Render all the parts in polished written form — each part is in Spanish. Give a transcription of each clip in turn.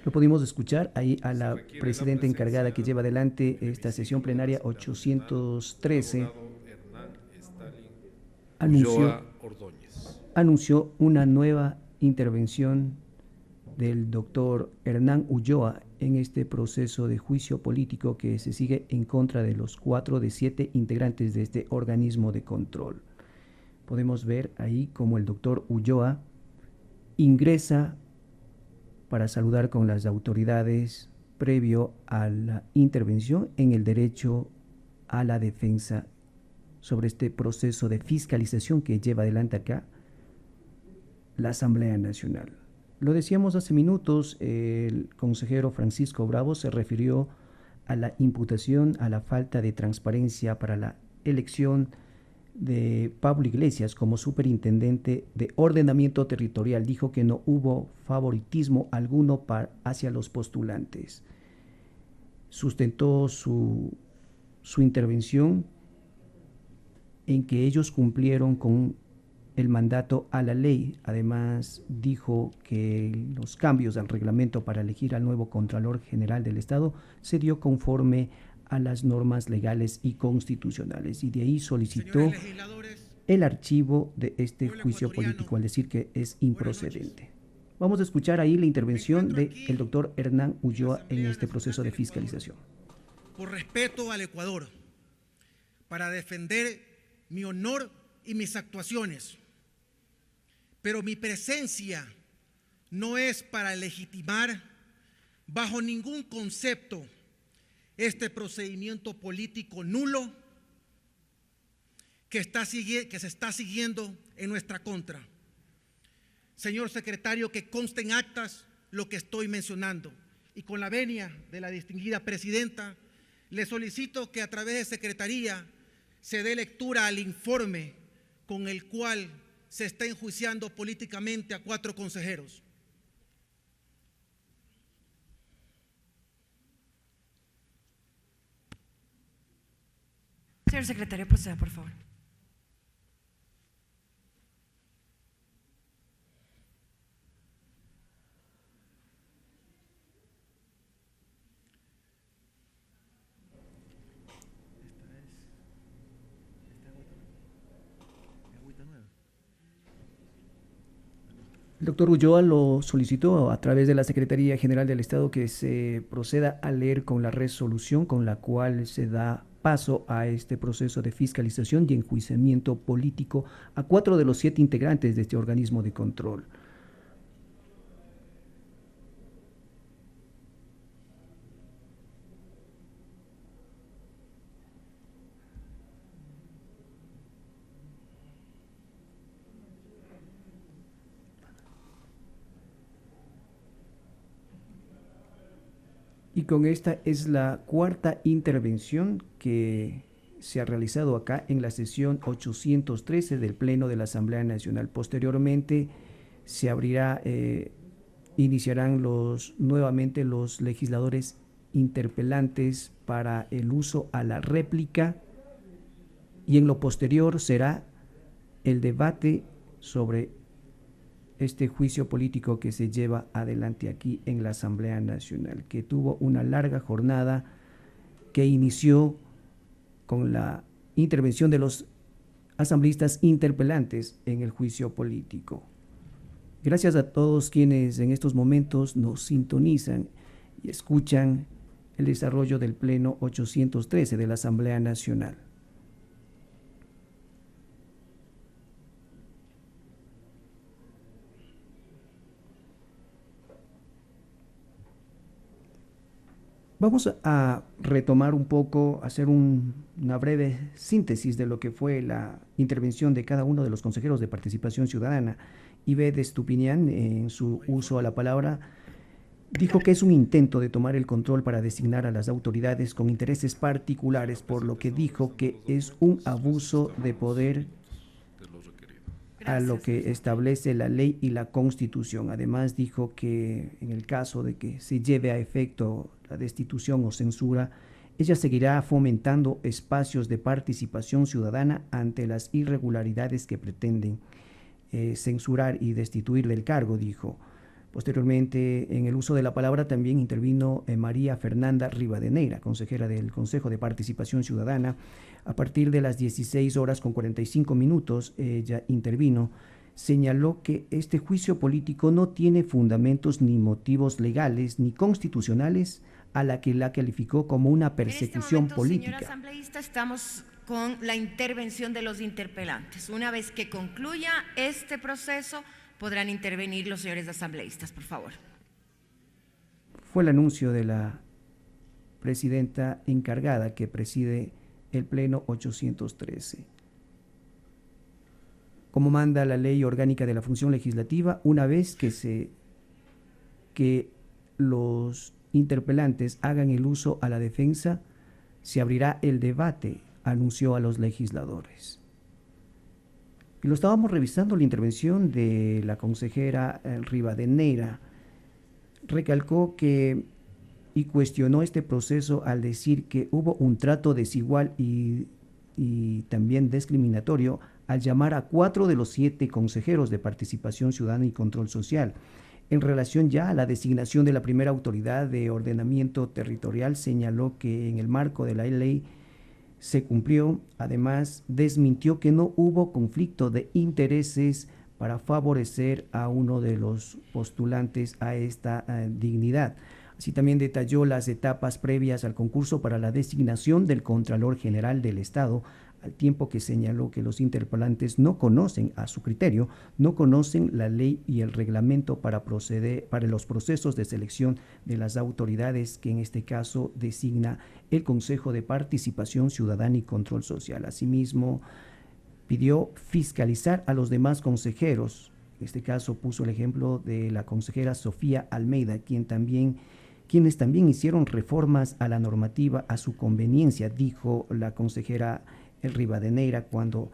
Lo pudimos escuchar ahí a la presidenta encargada que lleva adelante esta sesión plenaria 813, anunció, Ulloa Ordóñez. anunció una nueva intervención del doctor Hernán Ulloa en este proceso de juicio político que se sigue en contra de los 4 de 7 integrantes de este organismo de control. Podemos ver ahí como el doctor Ulloa ingresa para saludar con las autoridades previo a la intervención en el derecho a la defensa sobre este proceso de fiscalización que lleva adelante acá la Asamblea Nacional. Lo decíamos hace minutos, el consejero Francisco Bravo se refirió a la imputación, a la falta de transparencia para la elección de Pablo Iglesias como superintendente de ordenamiento territorial. Dijo que no hubo favoritismo alguno hacia los postulantes. Sustentó su intervención en que ellos cumplieron con el mandato a la ley. Además, dijo que los cambios al reglamento para elegir al nuevo Contralor General del Estado se dio conforme a las normas legales y constitucionales, y de ahí solicitó el archivo de este juicio político, al decir que es improcedente. Vamos a escuchar ahí la intervención del doctor Hernán Ulloa en este proceso de fiscalización. Por respeto al Ecuador, para defender mi honor y mis actuaciones, pero mi presencia no es para legitimar bajo ningún concepto este procedimiento político nulo que se está siguiendo en nuestra contra. Señor secretario, que conste en actas lo que estoy mencionando, y con la venia de la distinguida presidenta, le solicito que a través de secretaría se dé lectura al informe con el cual se está enjuiciando políticamente a 4 consejeros. Señor secretario, proceda, por favor. El doctor Ulloa lo solicitó a través de la Secretaría General del Estado que se proceda a leer con la resolución con la cual se da paso a este proceso de fiscalización y enjuiciamiento político a 4 de los 7 integrantes de este organismo de control. Y con esta es la 4ª intervención que se ha realizado acá en la sesión 813 del Pleno de la Asamblea Nacional. Posteriormente se abrirá, iniciarán nuevamente los legisladores interpelantes para el uso a la réplica, y en lo posterior será el debate sobre este juicio político que se lleva adelante aquí en la Asamblea Nacional, que tuvo una larga jornada que inició con la intervención de los asambleístas interpelantes en el juicio político. Gracias a todos quienes en estos momentos nos sintonizan y escuchan el desarrollo del Pleno 813 de la Asamblea Nacional. Vamos a retomar un poco, hacer una breve síntesis de lo que fue la intervención de cada uno de los consejeros de Participación Ciudadana. Ibe de Estupiñán, en su uso a la palabra, dijo que es un intento de tomar el control para designar a las autoridades con intereses particulares, por lo que dijo que es un abuso de poder a lo que establece la ley y la Constitución. Además dijo que en el caso de que se lleve a efecto la destitución o censura, ella seguirá fomentando espacios de participación ciudadana ante las irregularidades que pretenden censurar y destituir del cargo, dijo. Posteriormente, en el uso de la palabra también intervino María Fernanda Rivadeneira, consejera del Consejo de Participación Ciudadana. A partir de las 16 horas con 45 minutos, ella intervino, señaló que este juicio político no tiene fundamentos ni motivos legales ni constitucionales, a la que la calificó como una persecución política. Señora asambleísta, estamos con la intervención de los interpelantes. Una vez que concluya este proceso, podrán intervenir los señores asambleístas, por favor. Fue el anuncio de la presidenta encargada que preside el Pleno 813. Como manda la Ley Orgánica de la Función Legislativa, una vez que los interpelantes hagan el uso a la defensa, se abrirá el debate, anunció a los legisladores. Y lo estábamos revisando, la intervención de la consejera Rivadeneira recalcó que y cuestionó este proceso al decir que hubo un trato desigual y también discriminatorio al llamar a 4 de los 7 consejeros de Participación Ciudadana y Control Social. En relación ya a la designación de la primera autoridad de ordenamiento territorial, señaló que en el marco de la ley se cumplió. Además, desmintió que no hubo conflicto de intereses para favorecer a uno de los postulantes a esta dignidad. Así también detalló las etapas previas al concurso para la designación del Contralor General del Estado, al tiempo que señaló que los interpelantes no conocen, a su criterio, no conocen la ley y el reglamento para los procesos de selección de las autoridades que en este caso designa el Consejo de Participación Ciudadana y Control Social. Asimismo, pidió fiscalizar a los demás consejeros. En este caso puso el ejemplo de la consejera Sofía Almeida, quienes también hicieron reformas a la normativa a su conveniencia, dijo la consejera Rivadeneira cuando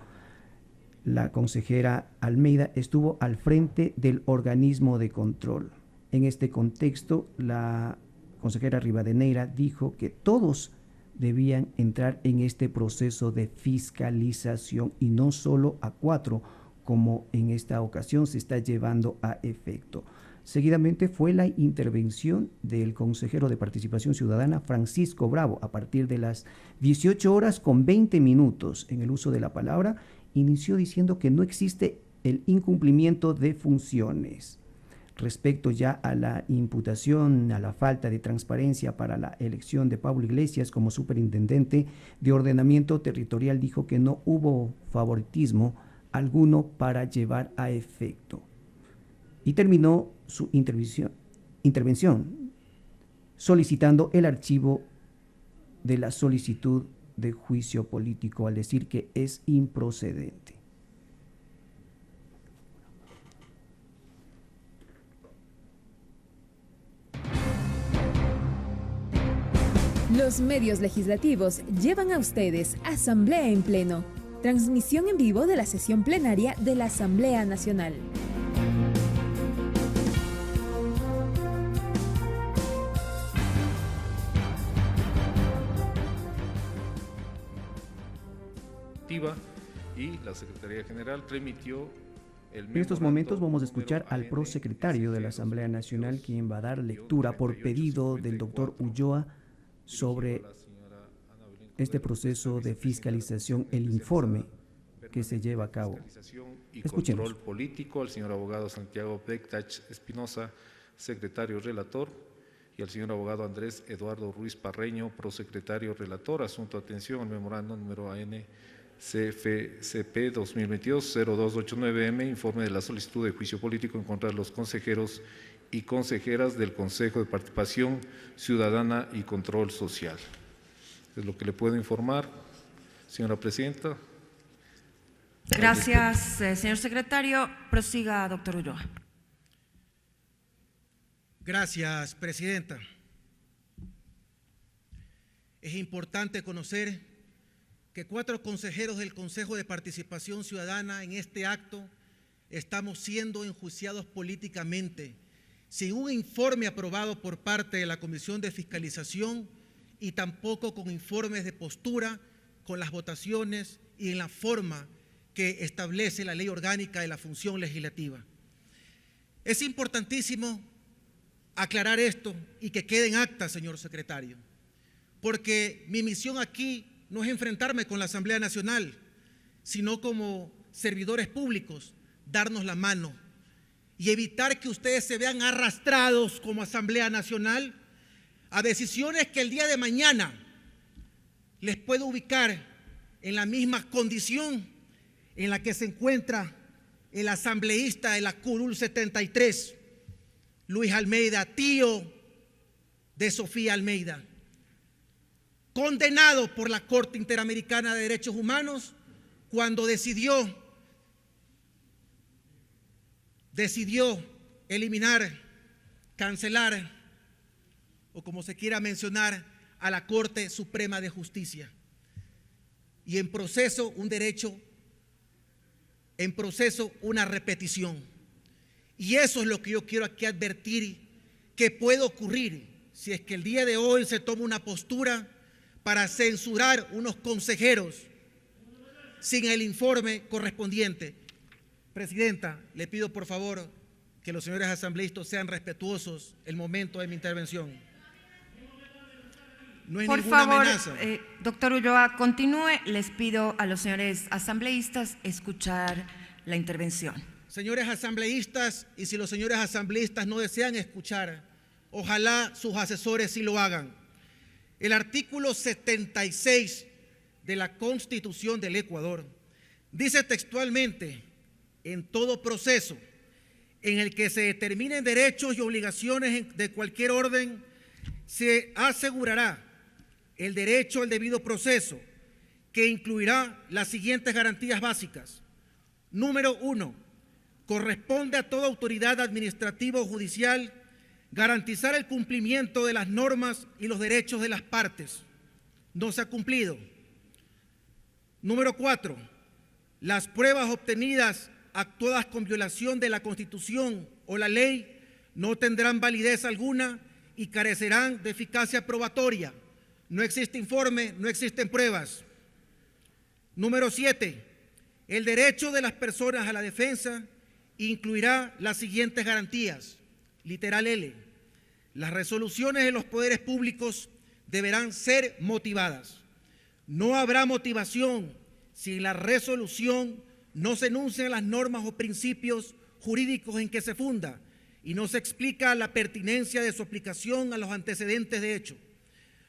la consejera Almeida estuvo al frente del organismo de control. En este contexto, la consejera Rivadeneira dijo que todos debían entrar en este proceso de fiscalización y no solo a 4, como en esta ocasión se está llevando a efecto. Seguidamente fue la intervención del consejero de Participación Ciudadana, Francisco Bravo, a partir de las 18 horas con 20 minutos. En el uso de la palabra, inició diciendo que no existe el incumplimiento de funciones. Respecto ya a la imputación, a la falta de transparencia para la elección de Pablo Iglesias como superintendente de ordenamiento territorial, dijo que no hubo favoritismo alguno para llevar a efecto. Y terminó su intervención solicitando el archivo de la solicitud de juicio político al decir que es improcedente. Los medios legislativos llevan a ustedes Asamblea en Pleno, transmisión en vivo de la sesión plenaria de la Asamblea Nacional. Y la Secretaría General remitió en estos momentos vamos a escuchar al prosecretario de la Asamblea Nacional, quien va a dar lectura por pedido del doctor Ulloa sobre este proceso de fiscalización, el informe que se lleva a cabo. Escuchemos. Control político al señor abogado Santiago Bektach Espinosa, secretario relator, y al señor abogado Andrés Eduardo Ruiz Parreño, prosecretario relator. Asunto atención al memorando número AN CFCP 2022-0289M, informe de la solicitud de juicio político en contra de los consejeros y consejeras del Consejo de Participación Ciudadana y Control Social. Es lo que le puedo informar, señora presidenta. Gracias, señor secretario. Prosiga, doctor Ulloa. Gracias, presidenta. Es importante conocer que 4 consejeros del Consejo de Participación Ciudadana en este acto estamos siendo enjuiciados políticamente, sin un informe aprobado por parte de la Comisión de Fiscalización y tampoco con informes de postura, con las votaciones y en la forma que establece la Ley Orgánica de la Función Legislativa. Es importantísimo aclarar esto y que quede en acta, señor secretario, porque mi misión aquí no es enfrentarme con la Asamblea Nacional, sino como servidores públicos, darnos la mano y evitar que ustedes se vean arrastrados como Asamblea Nacional a decisiones que el día de mañana les puedo ubicar en la misma condición en la que se encuentra el asambleísta de la Curul 73, Luis Almeida, tío de Sofía Almeida, condenado por la Corte Interamericana de Derechos Humanos cuando decidió eliminar, cancelar o como se quiera mencionar a la Corte Suprema de Justicia. Y en proceso una repetición. Y eso es lo que yo quiero aquí advertir que puede ocurrir si es que el día de hoy se toma una postura para censurar unos consejeros sin el informe correspondiente. Presidenta, le pido por favor que los señores asambleístas sean respetuosos el momento de mi intervención. No es por ninguna favor, amenaza. Doctor Ulloa, continúe. Les pido a los señores asambleístas escuchar la intervención. Señores asambleístas, y si los señores asambleístas no desean escuchar, ojalá sus asesores sí lo hagan. El artículo 76 de la Constitución del Ecuador dice textualmente: en todo proceso en el que se determinen derechos y obligaciones de cualquier orden, se asegurará el derecho al debido proceso, que incluirá las siguientes garantías básicas. Número 1, corresponde a toda autoridad administrativa o judicial garantizar el cumplimiento de las normas y los derechos de las partes. No se ha cumplido. Número 4, las pruebas obtenidas actuadas con violación de la Constitución o la ley no tendrán validez alguna y carecerán de eficacia probatoria. No existe informe, no existen pruebas. Número 7, el derecho de las personas a la defensa incluirá las siguientes garantías. Literal L. Las resoluciones de los poderes públicos deberán ser motivadas. No habrá motivación si en la resolución no se enuncian las normas o principios jurídicos en que se funda y no se explica la pertinencia de su aplicación a los antecedentes de hecho.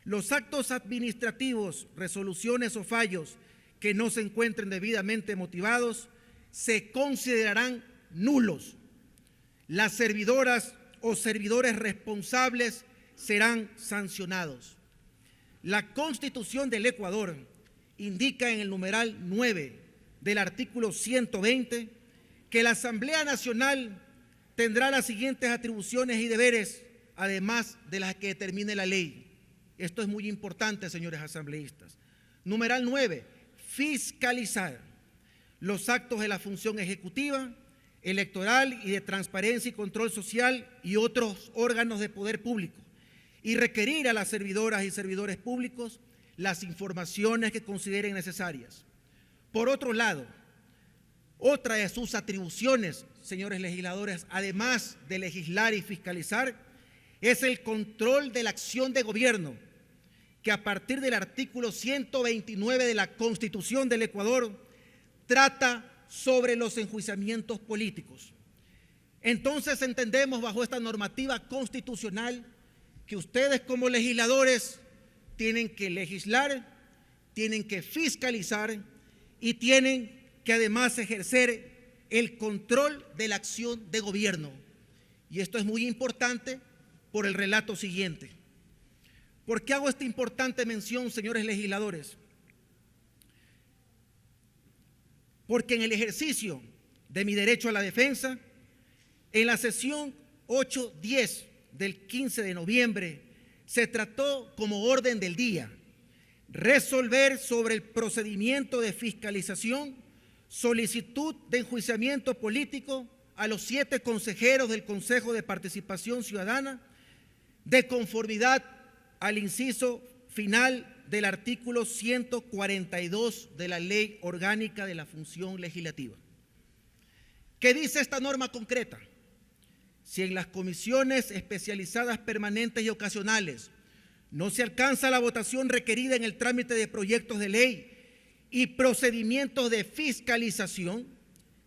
Los actos administrativos, resoluciones o fallos que no se encuentren debidamente motivados se considerarán nulos. Las servidoras o servidores responsables serán sancionados. La Constitución del Ecuador indica en el numeral 9 del artículo 120 que la Asamblea Nacional tendrá las siguientes atribuciones y deberes, además de las que determine la ley. Esto es muy importante, señores asambleístas. Numeral 9, fiscalizar los actos de la función ejecutiva, electoral y de transparencia y control social y otros órganos de poder público, y requerir a las servidoras y servidores públicos las informaciones que consideren necesarias. Por otro lado, otra de sus atribuciones, señores legisladores, además de legislar y fiscalizar, es el control de la acción de gobierno, que a partir del artículo 129 de la Constitución del Ecuador trata sobre los enjuiciamientos políticos. Entonces entendemos bajo esta normativa constitucional que ustedes como legisladores tienen que legislar, tienen que fiscalizar y tienen que además ejercer el control de la acción de gobierno. Y esto es muy importante por el relato siguiente. ¿Por qué hago esta importante mención, señores legisladores? Porque en el ejercicio de mi derecho a la defensa, en la sesión 8-10 del 15 de noviembre, se trató como orden del día resolver sobre el procedimiento de fiscalización, solicitud de enjuiciamiento político a los 7 consejeros del Consejo de Participación Ciudadana, de conformidad al inciso final del artículo 142 de la Ley Orgánica de la Función Legislativa. ¿Qué dice esta norma concreta? si en las comisiones especializadas permanentes y ocasionales no se alcanza la votación requerida en el trámite de proyectos de ley y procedimientos de fiscalización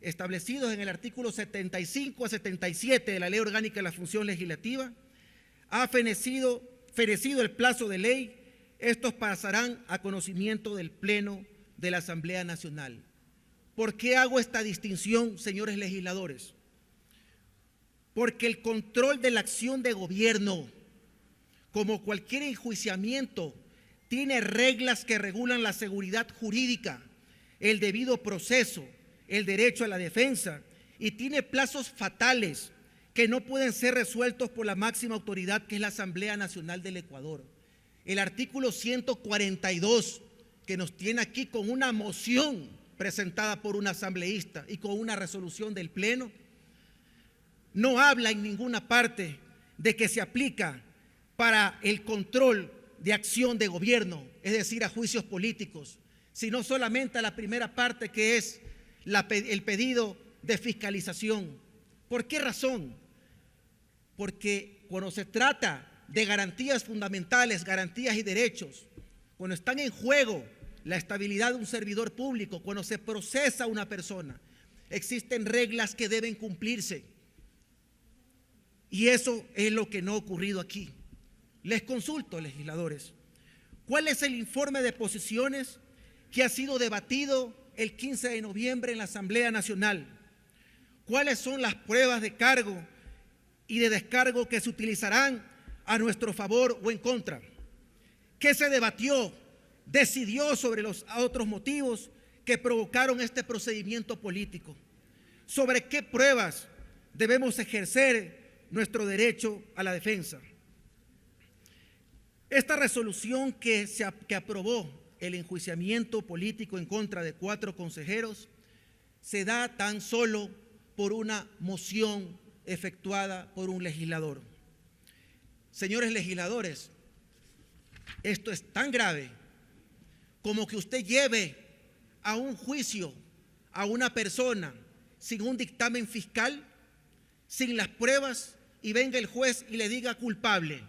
establecidos en el artículo 75 a 77 de la Ley Orgánica de la Función Legislativa, ha fenecido el plazo de ley, estos pasarán a conocimiento del Pleno de la Asamblea Nacional. ¿Por qué hago esta distinción, señores legisladores? Porque el control de la acción de gobierno, como cualquier enjuiciamiento, tiene reglas que regulan la seguridad jurídica, el debido proceso, el derecho a la defensa, y tiene plazos fatales que no pueden ser resueltos por la máxima autoridad, que es la Asamblea Nacional del Ecuador. El artículo 142, que nos tiene aquí con una moción presentada por un asambleísta y con una resolución del Pleno, no habla en ninguna parte de que se aplica para el control de acción de gobierno, es decir, a juicios políticos, sino solamente a la primera parte, que es el pedido de fiscalización. ¿Por qué razón? Porque cuando se trata de garantías fundamentales, garantías y derechos, cuando están en juego la estabilidad de un servidor público, cuando se procesa a una persona, existen reglas que deben cumplirse. Y eso es lo que no ha ocurrido aquí. Les consulto, legisladores, ¿cuál es el informe de posiciones que ha sido debatido el 15 de noviembre en la Asamblea Nacional? ¿Cuáles son las pruebas de cargo y de descargo que se utilizarán a nuestro favor o en contra? ¿Qué se debatió, decidió sobre los otros motivos que provocaron este procedimiento político? ¿Sobre qué pruebas debemos ejercer nuestro derecho a la defensa? Esta resolución que aprobó el enjuiciamiento político en contra de 4 consejeros se da tan solo por una moción efectuada por un legislador. Señores legisladores, esto es tan grave como que usted lleve a un juicio a una persona sin un dictamen fiscal, sin las pruebas, y venga el juez y le diga culpable.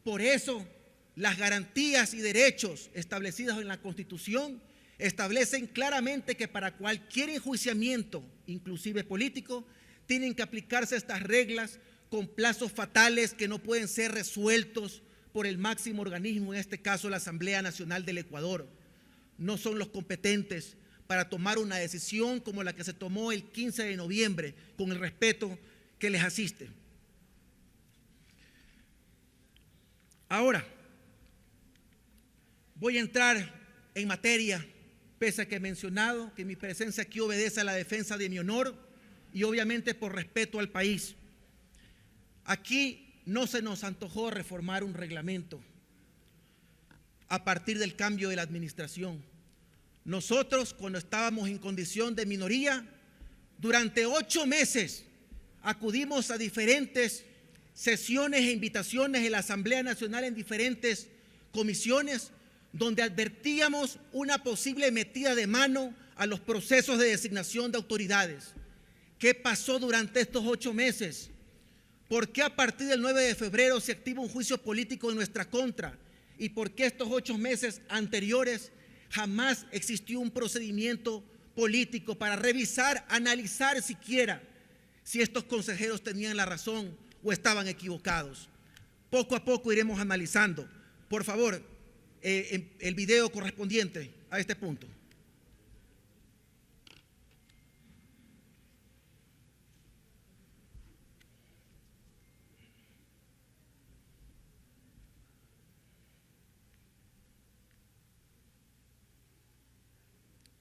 Por eso, las garantías y derechos establecidos en la Constitución establecen claramente que para cualquier enjuiciamiento, inclusive político, tienen que aplicarse estas reglas con plazos fatales que no pueden ser resueltos por el máximo organismo, en este caso la Asamblea Nacional del Ecuador. No son los competentes para tomar una decisión como la que se tomó el 15 de noviembre, con el respeto que les asiste. Ahora, voy a entrar en materia, pese a que he mencionado que mi presencia aquí obedece a la defensa de mi honor y obviamente por respeto al país. Aquí no se nos antojó reformar un reglamento a partir del cambio de la administración. Nosotros, cuando estábamos en condición de minoría, durante 8 meses acudimos a diferentes sesiones e invitaciones en la Asamblea Nacional en diferentes comisiones, donde advertíamos una posible metida de mano a los procesos de designación de autoridades. ¿Qué pasó durante estos 8 meses? ¿Por qué a partir del 9 de febrero se activa un juicio político en nuestra contra? ¿Y por qué estos 8 meses anteriores jamás existió un procedimiento político para revisar, analizar siquiera si estos consejeros tenían la razón o estaban equivocados? Poco a poco iremos analizando. Por favor, el video correspondiente a este punto.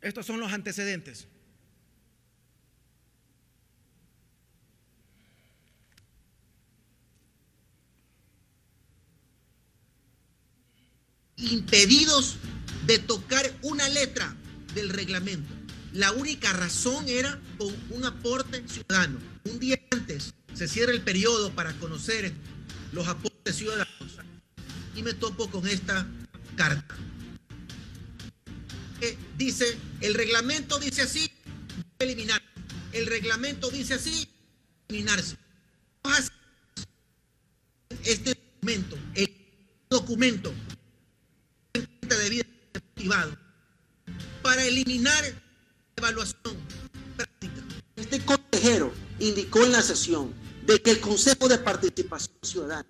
Estos son los antecedentes. Impedidos de tocar una letra del reglamento. La única razón era con un aporte ciudadano. Un día antes se cierra el periodo para conocer los aportes ciudadanos y me topo con esta carta. Dice, el reglamento dice así, eliminar. El reglamento dice así, eliminarse. este documento de vida motivado para eliminar la evaluación práctica. Este consejero indicó en la sesión de que el Consejo de Participación Ciudadana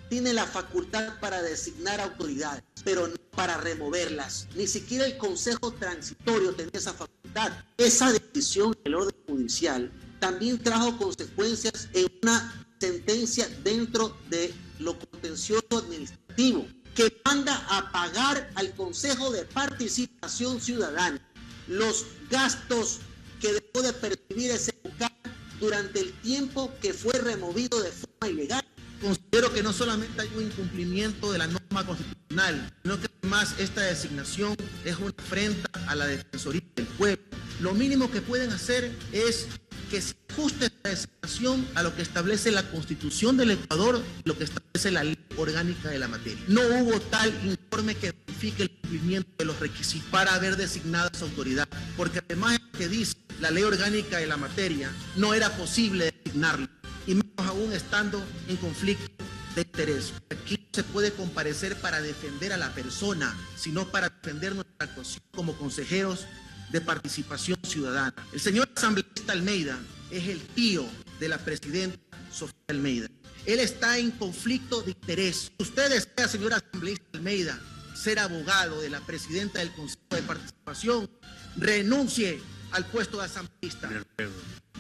tiene la facultad para designar autoridades, pero no para removerlas. Ni siquiera el Consejo Transitorio tenía esa facultad. Esa decisión del orden judicial también trajo consecuencias en una sentencia dentro de lo contencioso administrativo, que manda a pagar al Consejo de Participación Ciudadana los gastos que dejó de percibir ese local durante el tiempo que fue removido de forma ilegal. Considero que no solamente hay un incumplimiento de la norma constitucional, sino que además esta designación es una afrenta a la Defensoría del Pueblo. Lo mínimo que pueden hacer es que se ajuste esta designación a lo que establece la Constitución del Ecuador, lo que establece la ley orgánica de la materia. No hubo tal informe que verifique el cumplimiento de los requisitos para haber designado a esa autoridad, porque además de lo que dice la ley orgánica de la materia, no era posible designarlo, y menos aún estando en conflicto de interés. Aquí no se puede comparecer para defender a la persona, sino para defender nuestra actuación como consejeros de participación ciudadana. El señor asambleísta Almeida es el tío de la presidenta Sofía Almeida. Él está en conflicto de interés. Usted desea, señor asambleísta Almeida, ser abogado de la presidenta del Consejo de Participación, renuncie al puesto de asambleísta.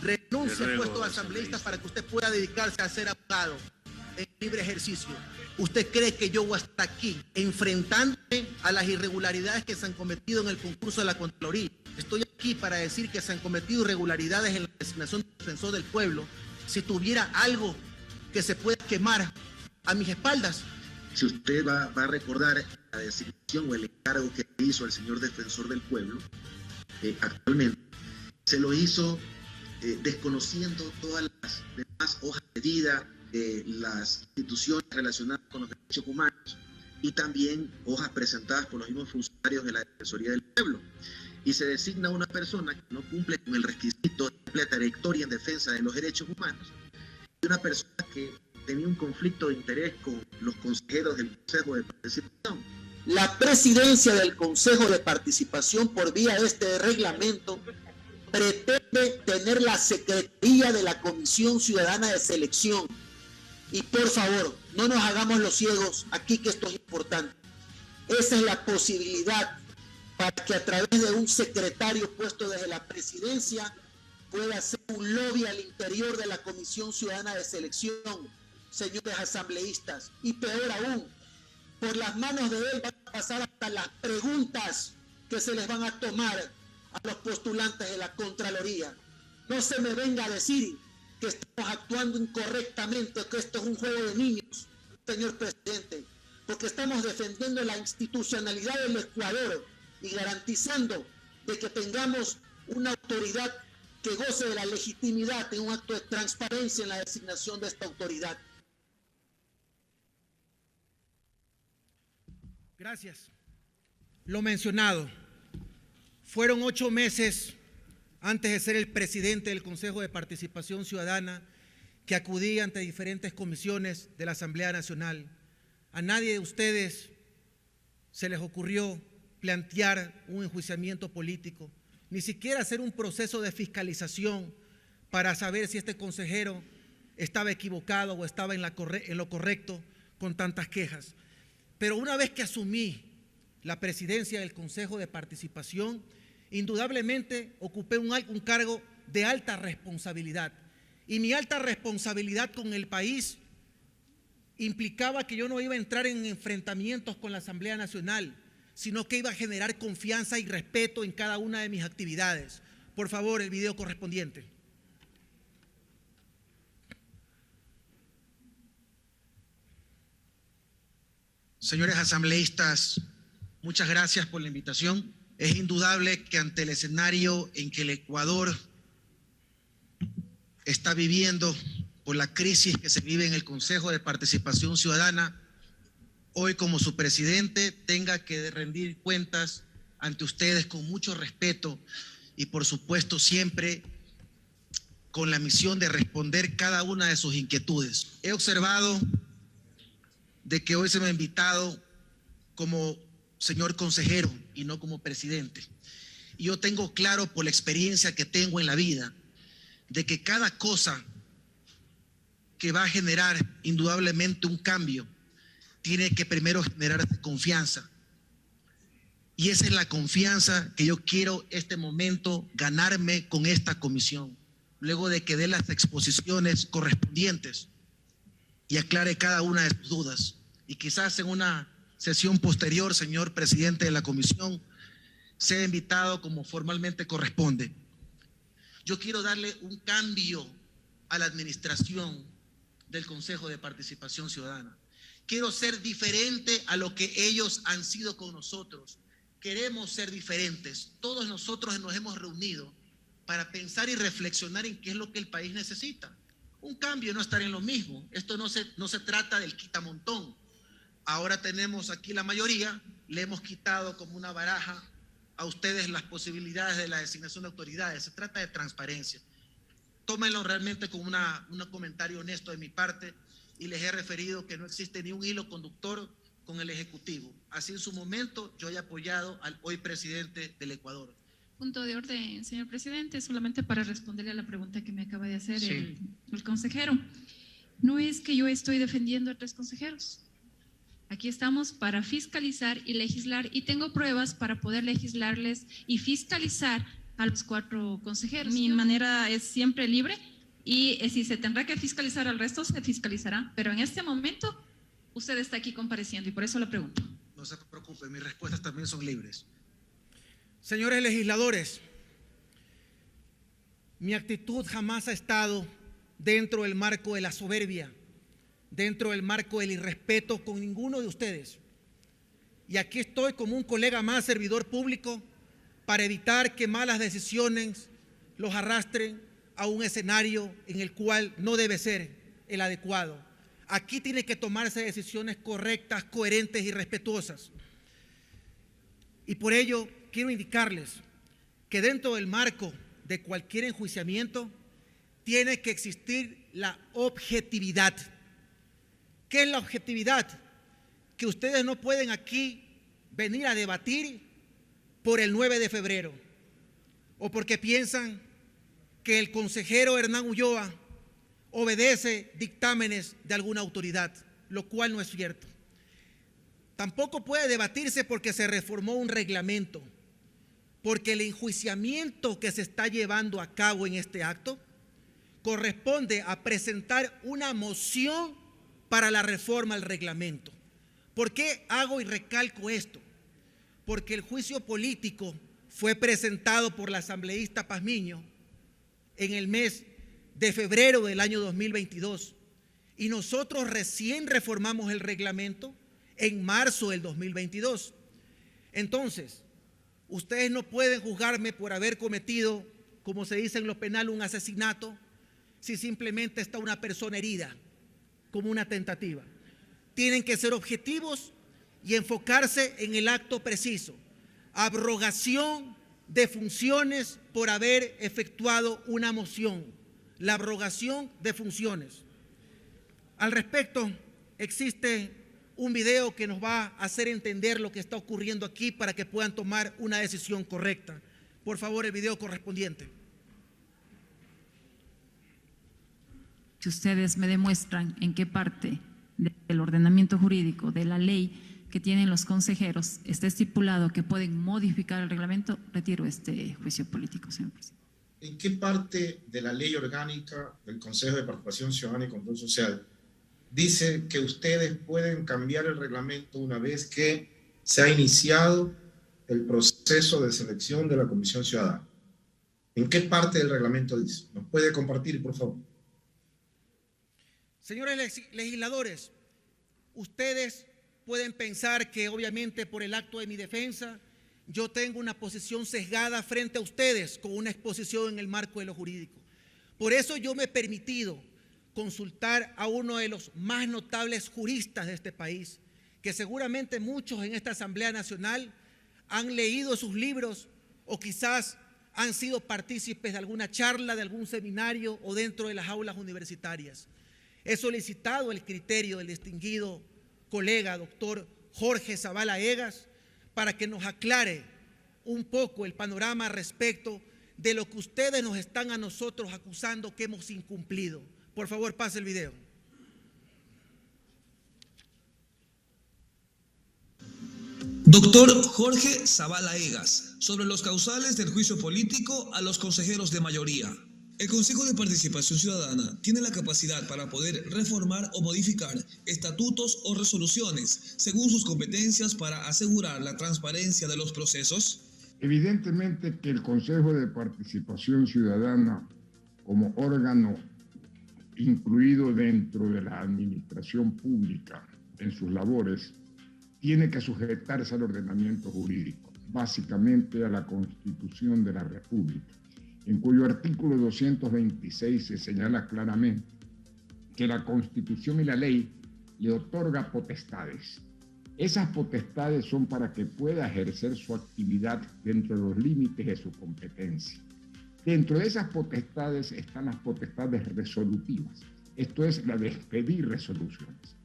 Renuncie al puesto de asambleísta para que usted pueda dedicarse a ser abogado en libre ejercicio. ¿Usted cree que yo voy a estar aquí enfrentándome a las irregularidades que se han cometido en el concurso de la Contraloría? Estoy aquí para decir que se han cometido irregularidades en la designación del defensor del pueblo. Si tuviera algo que se pueda quemar a mis espaldas. Si usted va a recordar la designación o el encargo que hizo el señor defensor del pueblo, actualmente, se lo hizo desconociendo todas las demás hojas de vida de las instituciones relacionadas con los derechos humanos y también hojas presentadas por los mismos funcionarios de la Defensoría del Pueblo. Y se designa una persona que no cumple con el requisito de amplia trayectoria en defensa de los derechos humanos y una persona que tenía un conflicto de interés con los consejeros del Consejo de Participación. La presidencia del Consejo de Participación, por vía de este reglamento, pretende tener la secretaría de la Comisión Ciudadana de Selección. Y por favor, no nos hagamos los ciegos aquí, que esto es importante. Esa es la posibilidad para que a través de un secretario puesto desde la presidencia pueda hacer un lobby al interior de la Comisión Ciudadana de Selección, señores asambleístas. Y peor aún, por las manos de él van a pasar hasta las preguntas que se les van a tomar a los postulantes de la Contraloría. No se me venga a decir que estamos actuando incorrectamente, que esto es un juego de niños, señor presidente, porque estamos defendiendo la institucionalidad del Ecuador y garantizando de que tengamos una autoridad que goce de la legitimidad en un acto de transparencia en la designación de esta autoridad. Gracias. Lo mencionado, fueron 8 meses antes de ser el presidente del Consejo de Participación Ciudadana que acudí ante diferentes comisiones de la Asamblea Nacional. A nadie de ustedes se les ocurrió plantear un enjuiciamiento político, ni siquiera hacer un proceso de fiscalización para saber si este consejero estaba equivocado o estaba en lo correcto con tantas quejas. Pero una vez que asumí la presidencia del Consejo de Participación, indudablemente ocupé un cargo de alta responsabilidad. Y mi alta responsabilidad con el país implicaba que yo no iba a entrar en enfrentamientos con la Asamblea Nacional, sino que iba a generar confianza y respeto en cada una de mis actividades. Por favor, el video correspondiente. Señores asambleístas, muchas gracias por la invitación. Es indudable que ante el escenario en que el Ecuador está viviendo por la crisis que se vive en el Consejo de Participación Ciudadana, hoy como su presidente tenga que rendir cuentas ante ustedes con mucho respeto y por supuesto siempre con la misión de responder cada una de sus inquietudes. He observado de que hoy se me ha invitado como señor consejero y no como presidente. Y yo tengo claro por la experiencia que tengo en la vida de que cada cosa que va a generar indudablemente un cambio tiene que primero generar confianza. Y esa es la confianza que yo quiero este momento ganarme con esta comisión, luego de que dé las exposiciones correspondientes y aclare cada una de sus dudas. Y quizás en una sesión posterior, señor presidente de la comisión, sea invitado como formalmente corresponde. Yo quiero darle un cambio a la administración del Consejo de Participación Ciudadana. Quiero ser diferente a lo que ellos han sido con nosotros. Queremos ser diferentes. Todos nosotros nos hemos reunido para pensar y reflexionar en qué es lo que el país necesita. Un cambio, no estar en lo mismo. Esto no se trata del quitamontón. Ahora tenemos aquí la mayoría, le hemos quitado como una baraja a ustedes las posibilidades de la designación de autoridades. Se trata de transparencia. Tómenlo realmente como un comentario honesto de mi parte, y les he referido que no existe ni un hilo conductor con el Ejecutivo. Así en su momento yo he apoyado al hoy presidente del Ecuador. Punto de orden, señor presidente, solamente para responderle a la pregunta que me acaba de hacer Sí. el consejero. No es que yo estoy defendiendo a 3 consejeros. Aquí estamos para fiscalizar y legislar, y tengo pruebas para poder legislarles y fiscalizar a los 4 consejeros. Mi manera es siempre libre, y si se tendrá que fiscalizar al resto, se fiscalizará. Pero en este momento, usted está aquí compareciendo y por eso lo pregunto. No se preocupe, mis respuestas también son libres. Señores legisladores, mi actitud jamás ha estado dentro del marco de la soberbia, dentro del marco del irrespeto con ninguno de ustedes. Y aquí estoy como un colega más, servidor público, para evitar que malas decisiones los arrastren a un escenario en el cual no debe ser el adecuado. Aquí tiene que tomarse decisiones correctas, coherentes y respetuosas. Y por ello quiero indicarles que dentro del marco de cualquier enjuiciamiento tiene que existir la objetividad. ¿Qué es la objetividad? Que ustedes no pueden aquí venir a debatir por el 9 de febrero o porque piensan que el consejero Hernán Ulloa obedece dictámenes de alguna autoridad, lo cual no es cierto. Tampoco puede debatirse porque se reformó un reglamento, porque el enjuiciamiento que se está llevando a cabo en este acto corresponde a presentar una moción para la reforma al reglamento. ¿Por qué hago y recalco esto? Porque el juicio político fue presentado por la asambleísta Pazmiño en el mes de febrero del año 2022 y nosotros recién reformamos el reglamento en marzo del 2022. Entonces, ustedes no pueden juzgarme por haber cometido, como se dice en lo penal, un asesinato, si simplemente está una persona herida, como una tentativa. Tienen que ser objetivos y enfocarse en el acto preciso. Abrogación de funciones por haber efectuado una moción. La abrogación de funciones. Al respecto, existe un video que nos va a hacer entender lo que está ocurriendo aquí para que puedan tomar una decisión correcta. Por favor, el video correspondiente. Si ustedes me demuestran en qué parte del ordenamiento jurídico, de la ley que tienen los consejeros, está estipulado que pueden modificar el reglamento, retiro este juicio político, señor presidente. ¿En qué parte de la ley orgánica del Consejo de Participación Ciudadana y Control Social dice que ustedes pueden cambiar el reglamento una vez que se ha iniciado el proceso de selección de la Comisión Ciudadana? ¿En qué parte del reglamento dice? ¿Nos puede compartir, por favor? Señores legisladores, ustedes pueden pensar que obviamente por el acto de mi defensa yo tengo una posición sesgada frente a ustedes con una exposición en el marco de lo jurídico. Por eso yo me he permitido consultar a uno de los más notables juristas de este país, que seguramente muchos en esta Asamblea Nacional han leído sus libros o quizás han sido partícipes de alguna charla, de algún seminario o dentro de las aulas universitarias. He solicitado el criterio del distinguido colega doctor Jorge Zavala Egas para que nos aclare un poco el panorama respecto de lo que ustedes nos están a nosotros acusando que hemos incumplido. Por favor, pase el video. Doctor Jorge Zavala Egas, sobre los causales del juicio político a los consejeros de mayoría. El Consejo de Participación Ciudadana tiene la capacidad para poder reformar o modificar estatutos o resoluciones según sus competencias para asegurar la transparencia de los procesos. Evidentemente que el Consejo de Participación Ciudadana, como órgano incluido dentro de la administración pública en sus labores, tiene que sujetarse al ordenamiento jurídico, básicamente a la Constitución de la República, en cuyo artículo 226 se señala claramente que la Constitución y la ley le otorga potestades. Esas potestades son para que pueda ejercer su actividad dentro de los límites de su competencia. Dentro de esas potestades están las potestades resolutivas, esto es la de expedir resoluciones.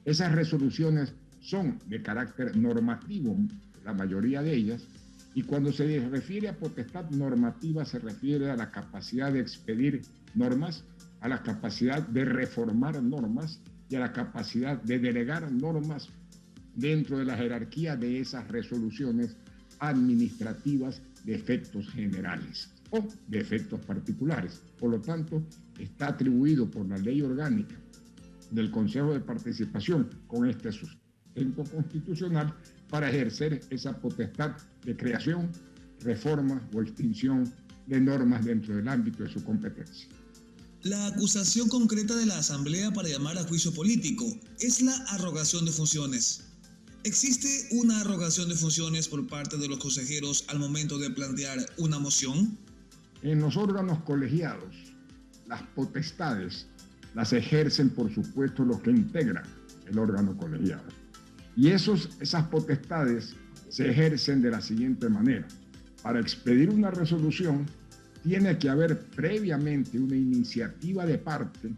Esas resoluciones son de carácter normativo, la mayoría de ellas, y cuando se refiere a potestad normativa se refiere a la capacidad de expedir normas, a la capacidad de reformar normas y a la capacidad de delegar normas dentro de la jerarquía de esas resoluciones administrativas de efectos generales o de efectos particulares. Por lo tanto, está atribuido por la ley orgánica del Consejo de Participación con este sustento constitucional para ejercer esa potestad de creación, reforma o extinción de normas dentro del ámbito de su competencia. La acusación concreta de la Asamblea para llamar a juicio político es la arrogación de funciones. ¿Existe una arrogación de funciones por parte de los consejeros al momento de plantear una moción? En los órganos colegiados, las potestades las ejercen, por supuesto, los que integran el órgano colegiado. Y esas potestades se ejercen de la siguiente manera. Para expedir una resolución, tiene que haber previamente una iniciativa de parte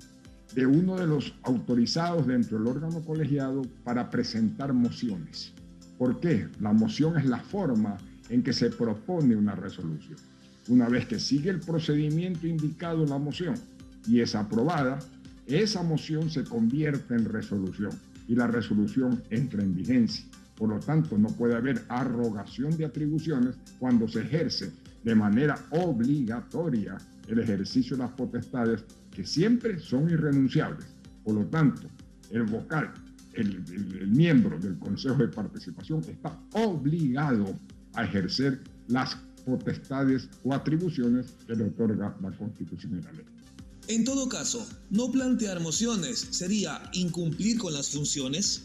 de uno de los autorizados dentro del órgano colegiado para presentar mociones. ¿Por qué? La moción es la forma en que se propone una resolución. Una vez que sigue el procedimiento indicado en la moción y es aprobada, esa moción se convierte en resolución y la resolución entra en vigencia. Por lo tanto, no puede haber arrogación de atribuciones cuando se ejerce de manera obligatoria el ejercicio de las potestades que siempre son irrenunciables. Por lo tanto, el vocal, el miembro del Consejo de Participación está obligado a ejercer las potestades o atribuciones que le otorga la Constitución y la ley. En todo caso, no plantear mociones sería incumplir con las funciones.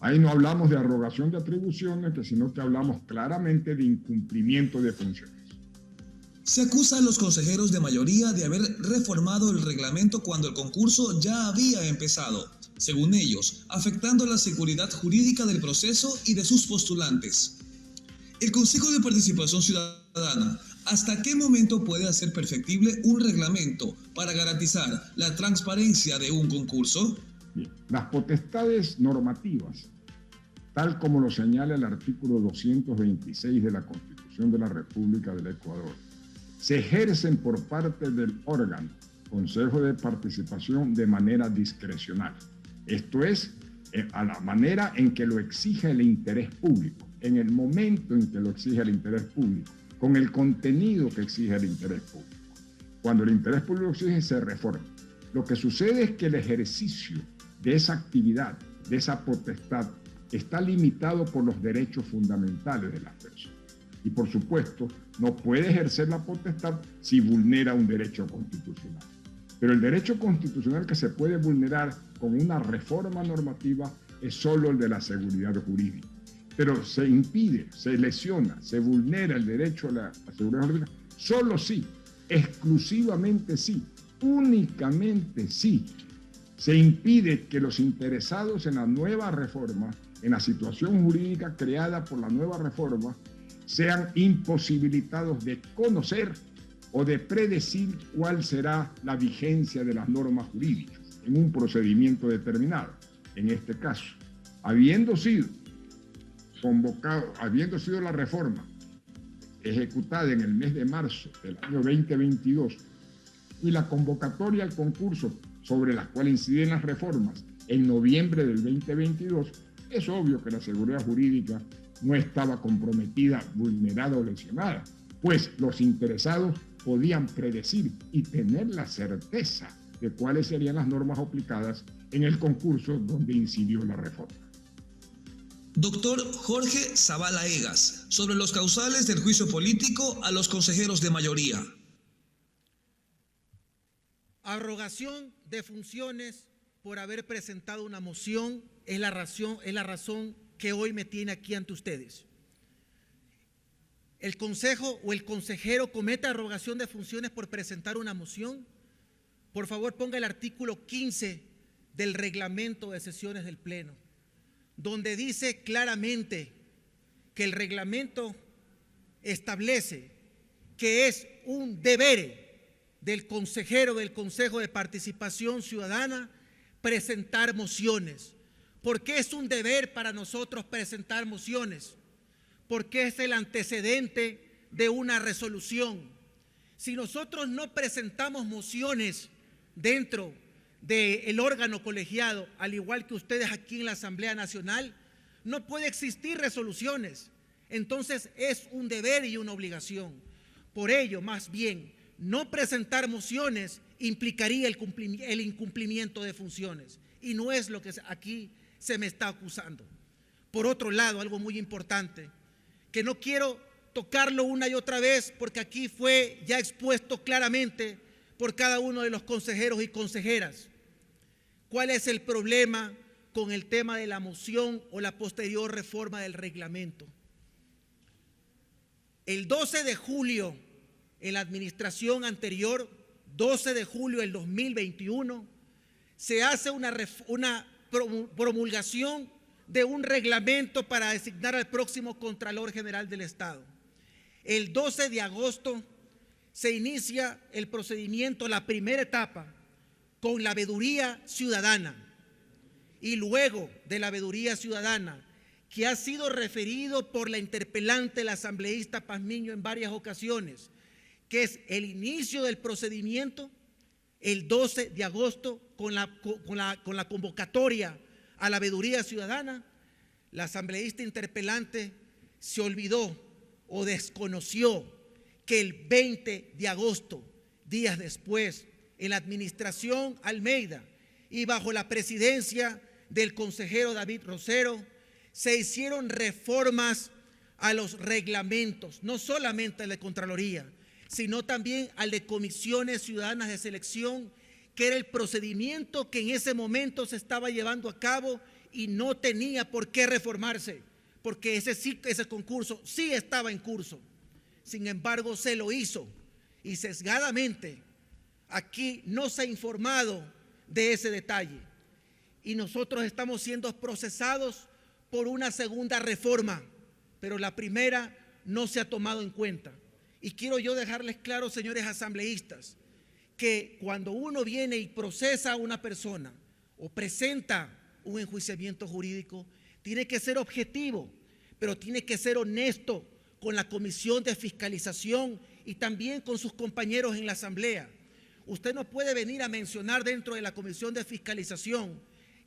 Ahí no hablamos de arrogación de atribuciones, sino que hablamos claramente de incumplimiento de funciones. Se acusa a los consejeros de mayoría de haber reformado el reglamento cuando el concurso ya había empezado, según ellos, afectando la seguridad jurídica del proceso y de sus postulantes. El Consejo de Participación Ciudadana, ¿hasta qué momento puede hacer perfectible un reglamento para garantizar la transparencia de un concurso? Bien. Las potestades normativas, tal como lo señala el artículo 226 de la Constitución de la República del Ecuador, se ejercen por parte del órgano Consejo de Participación de manera discrecional. Esto es, a la manera en que lo exige el interés público, en el momento en que lo exige el interés público, con el contenido que exige el interés público. Cuando el interés público exige, se reforma. Lo que sucede es que el ejercicio de esa actividad, de esa potestad, está limitado por los derechos fundamentales de las personas. Y por supuesto, no puede ejercer la potestad si vulnera un derecho constitucional. Pero el derecho constitucional que se puede vulnerar con una reforma normativa es solo el de la seguridad jurídica. Pero se impide, se lesiona, se vulnera el derecho a la seguridad jurídica solo sí, exclusivamente sí, únicamente sí. Se impide que los interesados en la nueva reforma, en la situación jurídica creada por la nueva reforma, sean imposibilitados de conocer o de predecir cuál será la vigencia de las normas jurídicas en un procedimiento determinado. En este caso, habiendo sido la reforma ejecutada en el mes de marzo del año 2022 y la convocatoria al concurso sobre la cual inciden las reformas en noviembre del 2022, es obvio que la seguridad jurídica no estaba comprometida, vulnerada o lesionada, pues los interesados podían predecir y tener la certeza de cuáles serían las normas aplicadas en el concurso donde incidió la reforma. Doctor Jorge Zavala Egas, sobre los causales del juicio político a los consejeros de mayoría. Arrogación de funciones por haber presentado una moción es la razón que hoy me tiene aquí ante ustedes. El consejo o el consejero comete arrogación de funciones por presentar una moción. Por favor, ponga el artículo 15 del reglamento de sesiones del Pleno, donde dice claramente que el reglamento establece que es un deber del consejero del Consejo de Participación Ciudadana presentar mociones. ¿Por qué es un deber para nosotros presentar mociones? Porque es el antecedente de una resolución. Si nosotros no presentamos mociones dentro del órgano colegiado, al igual que ustedes aquí en la Asamblea Nacional, no puede existir resoluciones. Entonces es un deber y una obligación. Por ello, más bien, no presentar mociones implicaría el incumplimiento de funciones, y no es lo que aquí se me está acusando. Por otro lado, algo muy importante, que no quiero tocarlo una y otra vez porque aquí fue ya expuesto claramente por cada uno de los consejeros y consejeras. ¿Cuál es el problema con el tema de la moción o la posterior reforma del reglamento? El 12 de julio, en la administración anterior, 12 de julio del 2021, se hace una promulgación de un reglamento para designar al próximo Contralor General del Estado. El 12 de agosto se inicia el procedimiento, la primera etapa, con la veeduría ciudadana, y luego de la veeduría ciudadana, que ha sido referido por la interpelante, la asambleísta Pazmiño, en varias ocasiones, que es el inicio del procedimiento, el 12 de agosto, con la convocatoria a la veeduría ciudadana, la asambleísta interpelante se olvidó o desconoció que el 20 de agosto, días después, en la administración Almeida y bajo la presidencia del consejero David Rosero, se hicieron reformas a los reglamentos, no solamente al de Contraloría, sino también al de Comisiones Ciudadanas de Selección, que era el procedimiento que en ese momento se estaba llevando a cabo y no tenía por qué reformarse, porque ese concurso sí estaba en curso. Sin embargo, se lo hizo y sesgadamente aquí no se ha informado de ese detalle. Y nosotros estamos siendo procesados por una segunda reforma, pero la primera no se ha tomado en cuenta. Y quiero yo dejarles claro, señores asambleístas, que cuando uno viene y procesa a una persona o presenta un enjuiciamiento jurídico, tiene que ser objetivo, pero tiene que ser honesto con la Comisión de Fiscalización y también con sus compañeros en la Asamblea. Usted no puede venir a mencionar dentro de la Comisión de Fiscalización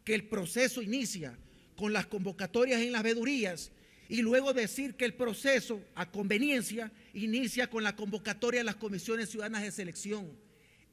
que el proceso inicia con las convocatorias en las veedurías y luego decir que el proceso a conveniencia inicia con la convocatoria a las comisiones ciudadanas de selección.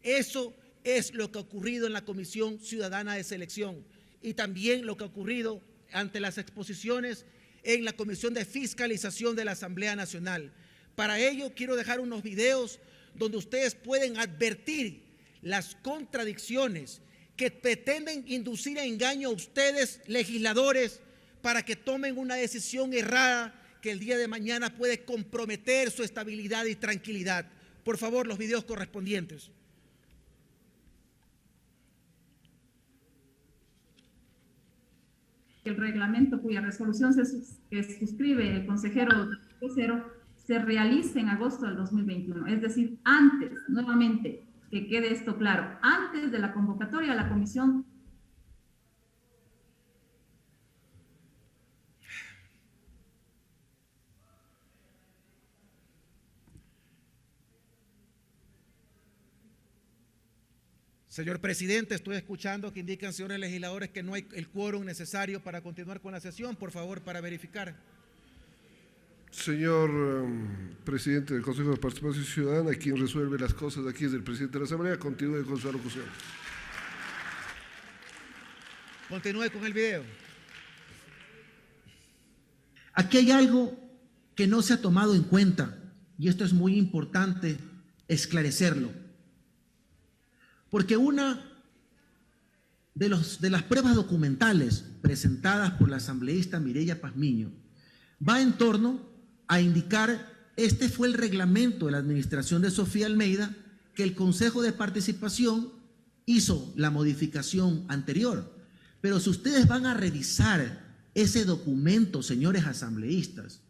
Eso es lo que ha ocurrido en la Comisión Ciudadana de Selección y también lo que ha ocurrido ante las exposiciones en la Comisión de Fiscalización de la Asamblea Nacional. Para ello quiero dejar unos videos donde ustedes pueden advertir las contradicciones que pretenden inducir a engaño a ustedes, legisladores, para que tomen una decisión errada que el día de mañana puede comprometer su estabilidad y tranquilidad. Por favor, los videos correspondientes. El reglamento cuya resolución que suscribe el consejero Rosero se realice en agosto del 2021, es decir, antes, nuevamente, que quede esto claro, antes de la convocatoria a la comisión. Señor presidente, estoy escuchando que indican, señores legisladores, que no hay el quórum necesario para continuar con la sesión. Por favor, para verificar. Señor presidente del Consejo de Participación Ciudadana, quien resuelve las cosas aquí es el presidente de la Asamblea. Continúe con su alocución. Continúe con el video. Aquí hay algo que no se ha tomado en cuenta y esto es muy importante esclarecerlo. Porque una de las pruebas documentales presentadas por la asambleísta Mireya Pazmiño va en torno a indicar, este fue el reglamento de la administración de Sofía Almeida, que el Consejo de Participación hizo la modificación anterior. Pero si ustedes van a revisar ese documento, señores asambleístas,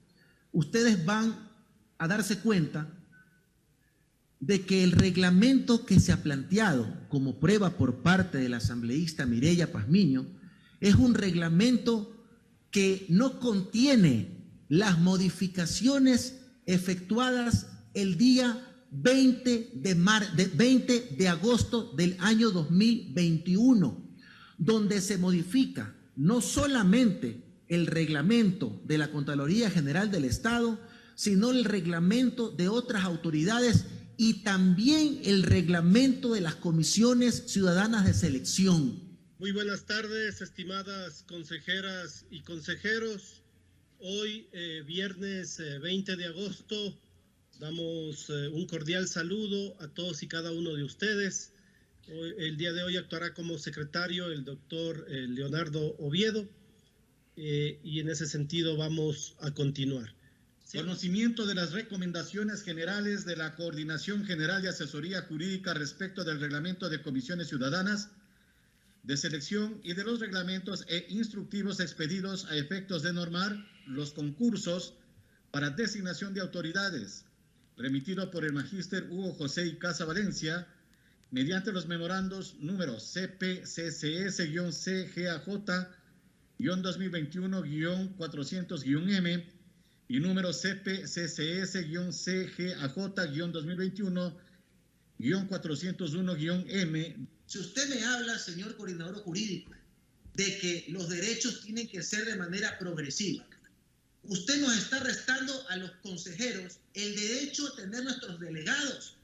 ustedes van a darse cuenta de que el reglamento que se ha planteado como prueba por parte de la asambleísta Mireya Pazmiño es un reglamento que no contiene las modificaciones efectuadas el día 20 de agosto del año 2021, donde se modifica no solamente el reglamento de la Contraloría General del Estado, sino el reglamento de otras autoridades y también el reglamento de las comisiones ciudadanas de selección. Muy buenas tardes, estimadas consejeras y consejeros. Hoy, viernes 20 de agosto, damos un cordial saludo a todos y cada uno de ustedes. El día de hoy actuará como secretario el doctor Leonardo Oviedo y en ese sentido vamos a continuar. Conocimiento de las recomendaciones generales de la Coordinación General de Asesoría Jurídica respecto del reglamento de comisiones ciudadanas de selección y de los reglamentos e instructivos expedidos a efectos de normar los concursos para designación de autoridades, remitido por el magíster Hugo José Icaza Valencia, mediante los memorandos número CP-CCS-CJA-2021-400-M y número CP-CCS-CJ-2021-401-M. Si usted me habla, señor coordinador jurídico, de que los derechos tienen que ser de manera progresiva, usted nos está restando a los consejeros el derecho a tener nuestros delegados,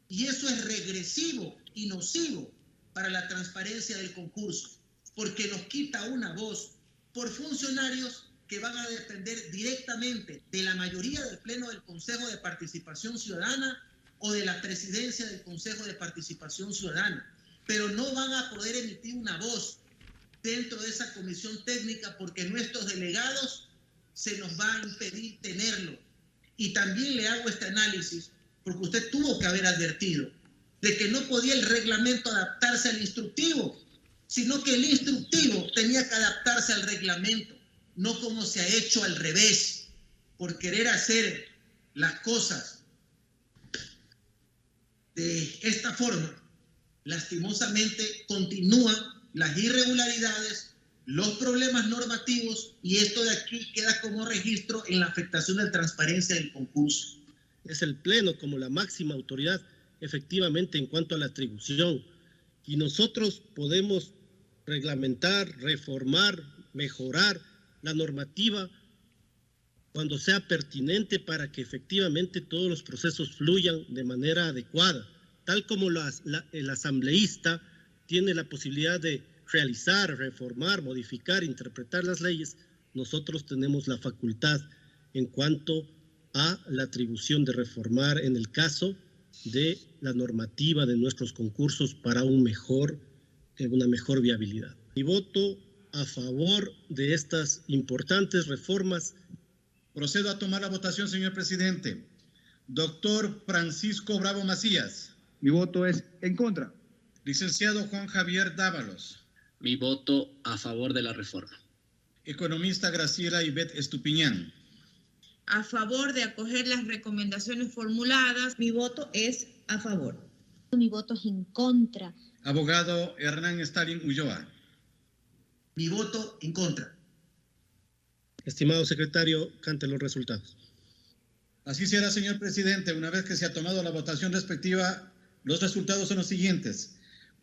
y eso es regresivo y nocivo para la transparencia del concurso, porque nos quita una voz por funcionarios que van a depender directamente de la mayoría del Pleno del Consejo de Participación Ciudadana o de la presidencia del Consejo de Participación Ciudadana, pero no van a poder emitir una voz dentro de esa comisión técnica porque nuestros delegados se nos va a impedir tenerlo. Y también le hago este análisis porque usted tuvo que haber advertido de que no podía el reglamento adaptarse al instructivo, sino que el instructivo tenía que adaptarse al reglamento, no como se ha hecho al revés, por querer hacer las cosas de esta forma. Lastimosamente continúan las irregularidades, los problemas normativos y esto de aquí queda como registro en la afectación de la transparencia del concurso. Es el Pleno como la máxima autoridad efectivamente en cuanto a la atribución y nosotros podemos reglamentar, reformar, mejorar la normativa cuando sea pertinente para que efectivamente todos los procesos fluyan de manera adecuada, tal como el asambleísta tiene la posibilidad de realizar, reformar, modificar, interpretar las leyes, nosotros tenemos la facultad en cuanto a la atribución de reformar en el caso de la normativa de nuestros concursos para una mejor viabilidad. Mi voto a favor de estas importantes reformas. Procedo a tomar la votación, señor presidente. Doctor Francisco Bravo Macías. Mi voto es en contra. Licenciado Juan Javier Dávalos. Mi voto a favor de la reforma. Economista Graciela Ivette Estupiñán. A favor de acoger las recomendaciones formuladas. Mi voto es a favor. Mi voto es en contra. Abogado Hernán Stalin Ulloa. Mi voto en contra. Estimado secretario, cante los resultados. Así será, señor presidente. Una vez que se ha tomado la votación respectiva, los resultados son los siguientes.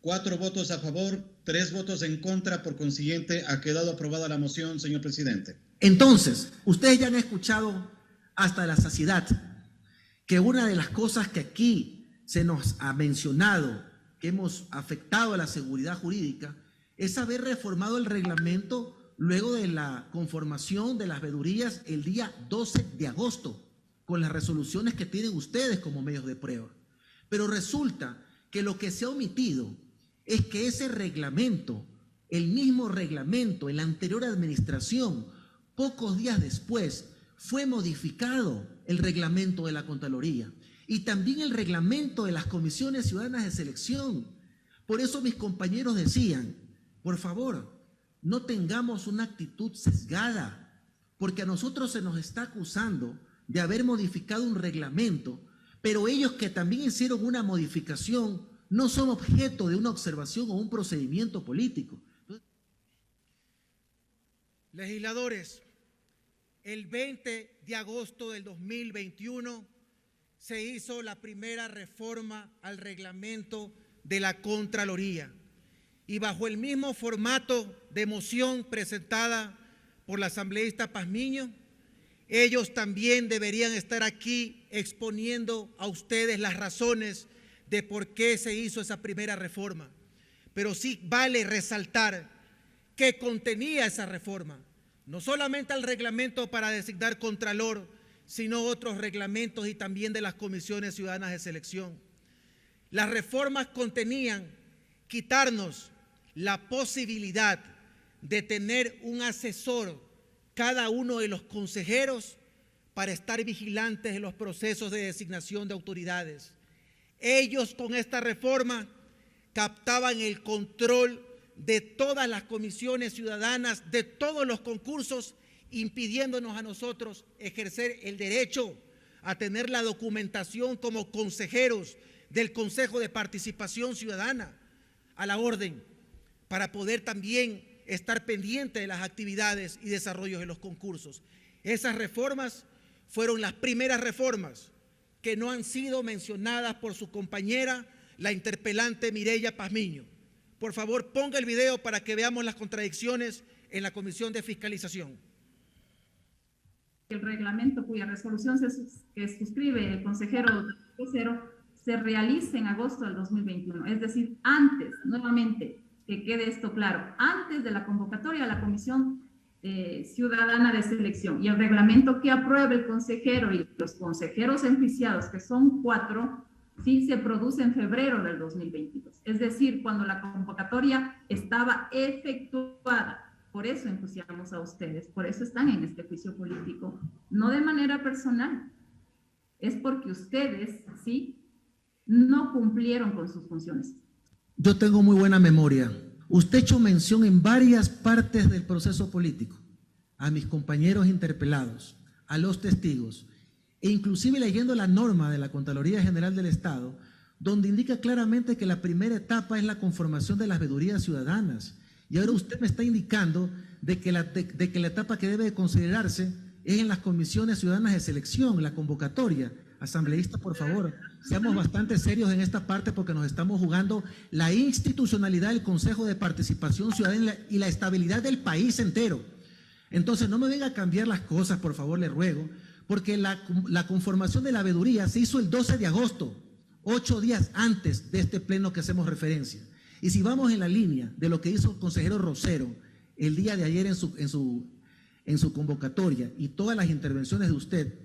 4 votos a favor, 3 votos en contra. Por consiguiente, ha quedado aprobada la moción, señor presidente. Entonces, ustedes ya han escuchado hasta la saciedad que una de las cosas que aquí se nos ha mencionado, que hemos afectado a la seguridad jurídica, es haber reformado el reglamento luego de la conformación de las veedurías el día 12 de agosto, con las resoluciones que tienen ustedes como medios de prueba. Pero resulta que lo que se ha omitido es que ese reglamento, el mismo reglamento en la anterior administración, pocos días después, fue modificado el reglamento de la Contraloría y también el reglamento de las comisiones ciudadanas de selección. Por eso mis compañeros decían, por favor, no tengamos una actitud sesgada, porque a nosotros se nos está acusando de haber modificado un reglamento, pero ellos que también hicieron una modificación no son objeto de una observación o un procedimiento político. Legisladores, el 20 de agosto del 2021 se hizo la primera reforma al reglamento de la Contraloría y bajo el mismo formato de moción presentada por la asambleísta Pazmiño, ellos también deberían estar aquí exponiendo a ustedes las razones de por qué se hizo esa primera reforma. Pero sí vale resaltar qué contenía esa reforma. No solamente al reglamento para designar contralor, sino otros reglamentos y también de las comisiones ciudadanas de selección. Las reformas contenían quitarnos la posibilidad de tener un asesor cada uno de los consejeros para estar vigilantes en los procesos de designación de autoridades. Ellos con esta reforma captaban el control de todas las comisiones ciudadanas, de todos los concursos, impidiéndonos a nosotros ejercer el derecho a tener la documentación como consejeros del Consejo de Participación Ciudadana a la orden, para poder también estar pendiente de las actividades y desarrollos de los concursos. Esas reformas fueron las primeras reformas que no han sido mencionadas por su compañera, la interpelante Mireya Pazmiño. Por favor, ponga el video para que veamos las contradicciones en la Comisión de Fiscalización. El reglamento cuya resolución que suscribe el consejero Tercero se realice en agosto del 2021, es decir, antes, nuevamente, que quede esto claro, antes de la convocatoria a la Comisión Ciudadana de Selección, y el reglamento que apruebe el consejero y los consejeros enjuiciados, que son 4, sí se produce en febrero del 2022, es decir, cuando la convocatoria estaba efectuada. Por eso enjuiciamos a ustedes, por eso están en este juicio político, no de manera personal, es porque ustedes, sí, no cumplieron con sus funciones. Yo tengo muy buena memoria. Usted ha hecho mención en varias partes del proceso político a mis compañeros interpelados, a los testigos, e inclusive leyendo la norma de la Contraloría General del Estado, donde indica claramente que la primera etapa es la conformación de las veedurías ciudadanas. Y ahora usted me está indicando de que la etapa que debe de considerarse es en las comisiones ciudadanas de selección, la convocatoria. Asambleísta, por favor, seamos bastante serios en esta parte porque nos estamos jugando la institucionalidad del Consejo de Participación Ciudadana y la estabilidad del país entero. Entonces, no me venga a cambiar las cosas, por favor, le ruego, porque la conformación de la veeduría se hizo el 12 de agosto, 8 días antes de este pleno que hacemos referencia. Y si vamos en la línea de lo que hizo el consejero Rosero el día de ayer en su convocatoria y todas las intervenciones de usted,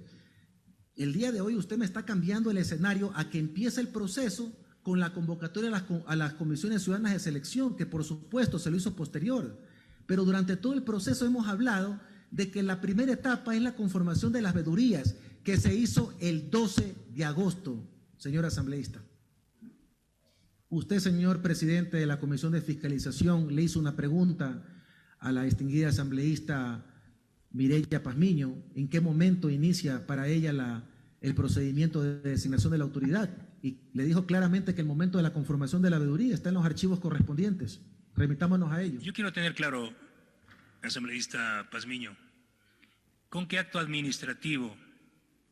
el día de hoy usted me está cambiando el escenario a que empiece el proceso con la convocatoria a las comisiones ciudadanas de selección, que por supuesto se lo hizo posterior. Pero durante todo el proceso hemos hablado de que la primera etapa es la conformación de las veedurías, que se hizo el 12 de agosto, señor asambleísta. Usted, señor presidente de la Comisión de Fiscalización, le hizo una pregunta a la distinguida asambleísta Mireya Pazmiño, ¿en qué momento inicia para ella el procedimiento de designación de la autoridad? Y le dijo claramente que el momento de la conformación de la veeduría está en los archivos correspondientes. Remitámonos a ellos. Yo quiero tener claro, asambleísta Pazmiño, ¿con qué acto administrativo,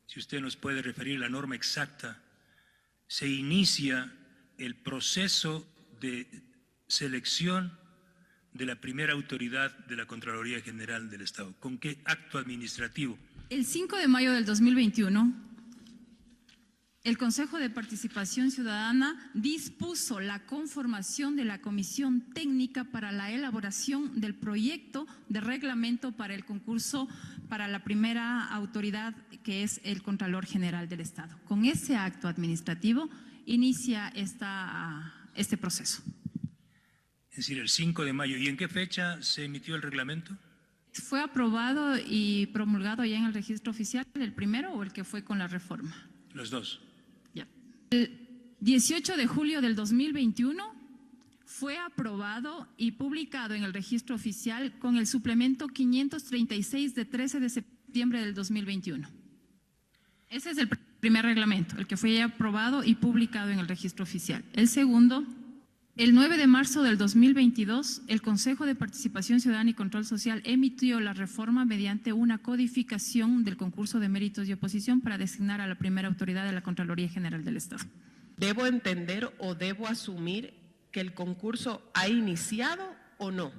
si usted nos puede referir la norma exacta, se inicia el proceso de selección de la primera autoridad de la Contraloría General del Estado? ¿Con qué acto administrativo? El 5 de mayo del 2021, el Consejo de Participación Ciudadana dispuso la conformación de la Comisión Técnica para la elaboración del proyecto de reglamento para el concurso para la primera autoridad, que es el Contralor General del Estado. Con ese acto administrativo inicia este proceso. Es decir, el 5 de mayo. ¿Y en qué fecha se emitió el reglamento? ¿Fue aprobado y promulgado ya en el registro oficial, el primero o el que fue con la reforma? Los dos. Ya. El 18 de julio del 2021 fue aprobado y publicado en el registro oficial con el suplemento 536 de 13 de septiembre del 2021. Ese es el primer reglamento, el que fue ya aprobado y publicado en el registro oficial. El segundo, el 9 de marzo del 2022, el Consejo de Participación Ciudadana y Control Social emitió la reforma mediante una codificación del concurso de méritos y oposición para designar a la primera autoridad de la Contraloría General del Estado. ¿Debo entender o debo asumir que el concurso ha iniciado o no?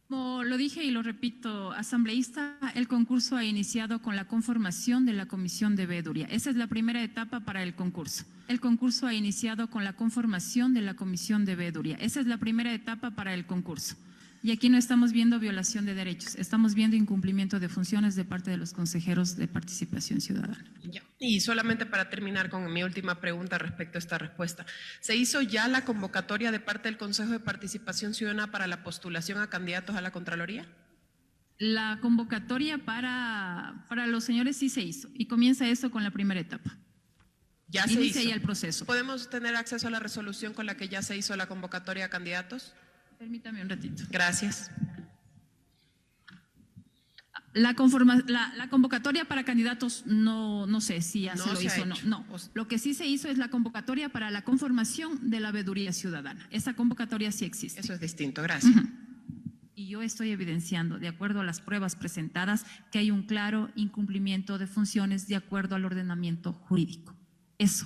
Como lo dije y lo repito, asambleísta, el concurso ha iniciado con la conformación de la Comisión de Veeduría. Esa es la primera etapa para el concurso. El concurso ha iniciado con la conformación de la Comisión de Veeduría. Esa es la primera etapa para el concurso. Y aquí no estamos viendo violación de derechos, estamos viendo incumplimiento de funciones de parte de los consejeros de Participación Ciudadana. Ya. Y solamente para terminar con mi última pregunta respecto a esta respuesta. ¿Se hizo ya la convocatoria de parte del Consejo de Participación Ciudadana para la postulación a candidatos a la Contraloría? La convocatoria para los señores sí se hizo y comienza eso con la primera etapa. Ya se hizo. Inicia ya el proceso. ¿Podemos tener acceso a la resolución con la que ya se hizo la convocatoria a candidatos? Permítame un ratito. Gracias. La convocatoria para candidatos no sé si ya se lo hizo o no. No, lo que sí se hizo es la convocatoria para la conformación de la veeduría ciudadana. Esa convocatoria sí existe. Eso es distinto, gracias. Y yo estoy evidenciando, de acuerdo a las pruebas presentadas, que hay un claro incumplimiento de funciones de acuerdo al ordenamiento jurídico. Eso.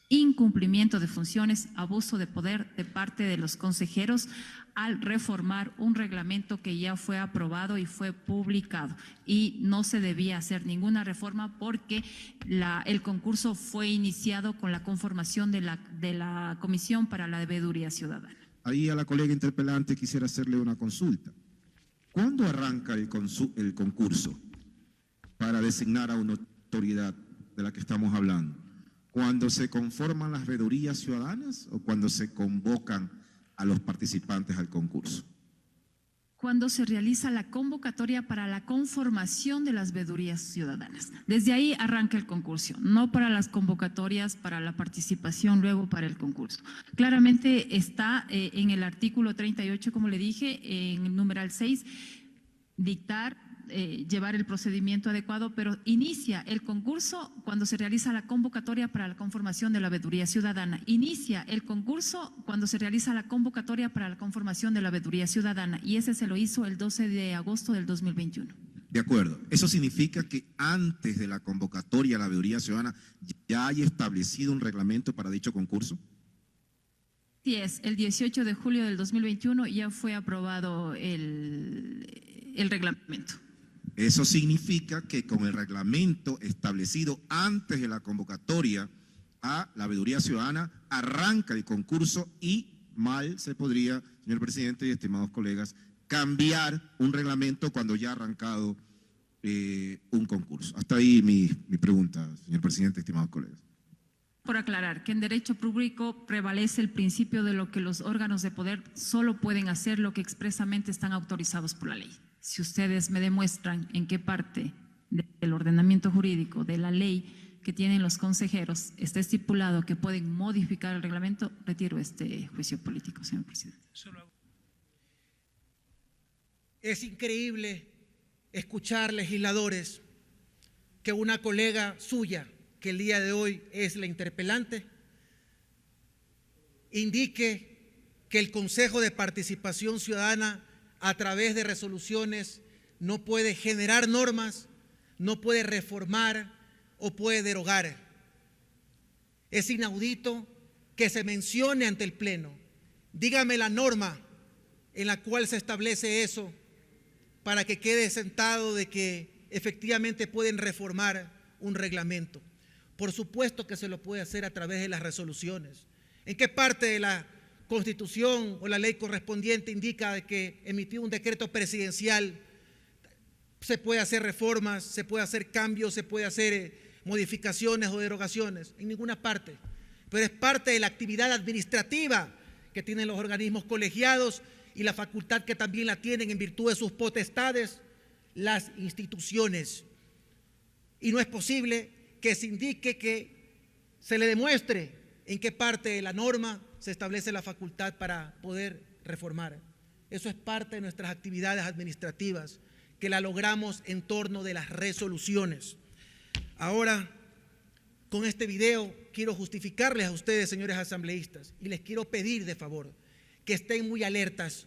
Incumplimiento de funciones, abuso de poder de parte de los consejeros al reformar un reglamento que ya fue aprobado y fue publicado. Y no se debía hacer ninguna reforma porque el concurso fue iniciado con la conformación de la Comisión para la Veeduría Ciudadana. Ahí a la colega interpelante quisiera hacerle una consulta. ¿Cuándo arranca el concurso para designar a una autoridad de la que estamos hablando? ¿Cuando se conforman las veedurías ciudadanas o cuando se convocan a los participantes al concurso? Cuando se realiza la convocatoria para la conformación de las veedurías ciudadanas. Desde ahí arranca el concurso, no para las convocatorias, para la participación, luego para el concurso. Claramente está en el artículo 38, como le dije, en el numeral 6, dictar, llevar el procedimiento adecuado, pero inicia el concurso cuando se realiza la convocatoria para la conformación de la veeduría ciudadana. Inicia el concurso cuando se realiza la convocatoria para la conformación de la veeduría ciudadana y ese se lo hizo el 12 de agosto del 2021. De acuerdo. ¿Eso significa que antes de la convocatoria a la veeduría ciudadana ya hay establecido un reglamento para dicho concurso? Sí, es. El 18 de julio del 2021 ya fue aprobado el reglamento. Eso significa que con el reglamento establecido antes de la convocatoria a la veeduría ciudadana arranca el concurso y mal se podría, señor presidente y estimados colegas, cambiar un reglamento cuando ya ha arrancado un concurso. Hasta ahí mi pregunta, señor presidente, estimados colegas. Por aclarar que en derecho público prevalece el principio de lo que los órganos de poder solo pueden hacer lo que expresamente están autorizados por la ley. Si ustedes me demuestran en qué parte del ordenamiento jurídico, de la ley que tienen los consejeros, está estipulado que pueden modificar el reglamento, retiro este juicio político, señor presidente. Es increíble escuchar legisladores que una colega suya, que el día de hoy es la interpelante, indique que el Consejo de Participación Ciudadana a través de resoluciones no puede generar normas, no puede reformar o puede derogar. Es inaudito que se mencione ante el Pleno. Dígame la norma en la cual se establece eso para que quede sentado de que efectivamente pueden reformar un reglamento. Por supuesto que se lo puede hacer a través de las resoluciones. ¿En qué parte de la Constitución o la ley correspondiente indica que emitir un decreto presidencial se puede hacer reformas, se puede hacer cambios, se puede hacer modificaciones o derogaciones? En ninguna parte. Pero es parte de la actividad administrativa que tienen los organismos colegiados y la facultad que también la tienen en virtud de sus potestades las instituciones. Y no es posible que se indique, que se le demuestre en qué parte de la norma se establece la facultad para poder reformar. Eso es parte de nuestras actividades administrativas, que la logramos en torno de las resoluciones. Ahora, con este video, quiero justificarles a ustedes, señores asambleístas, y les quiero pedir de favor que estén muy alertas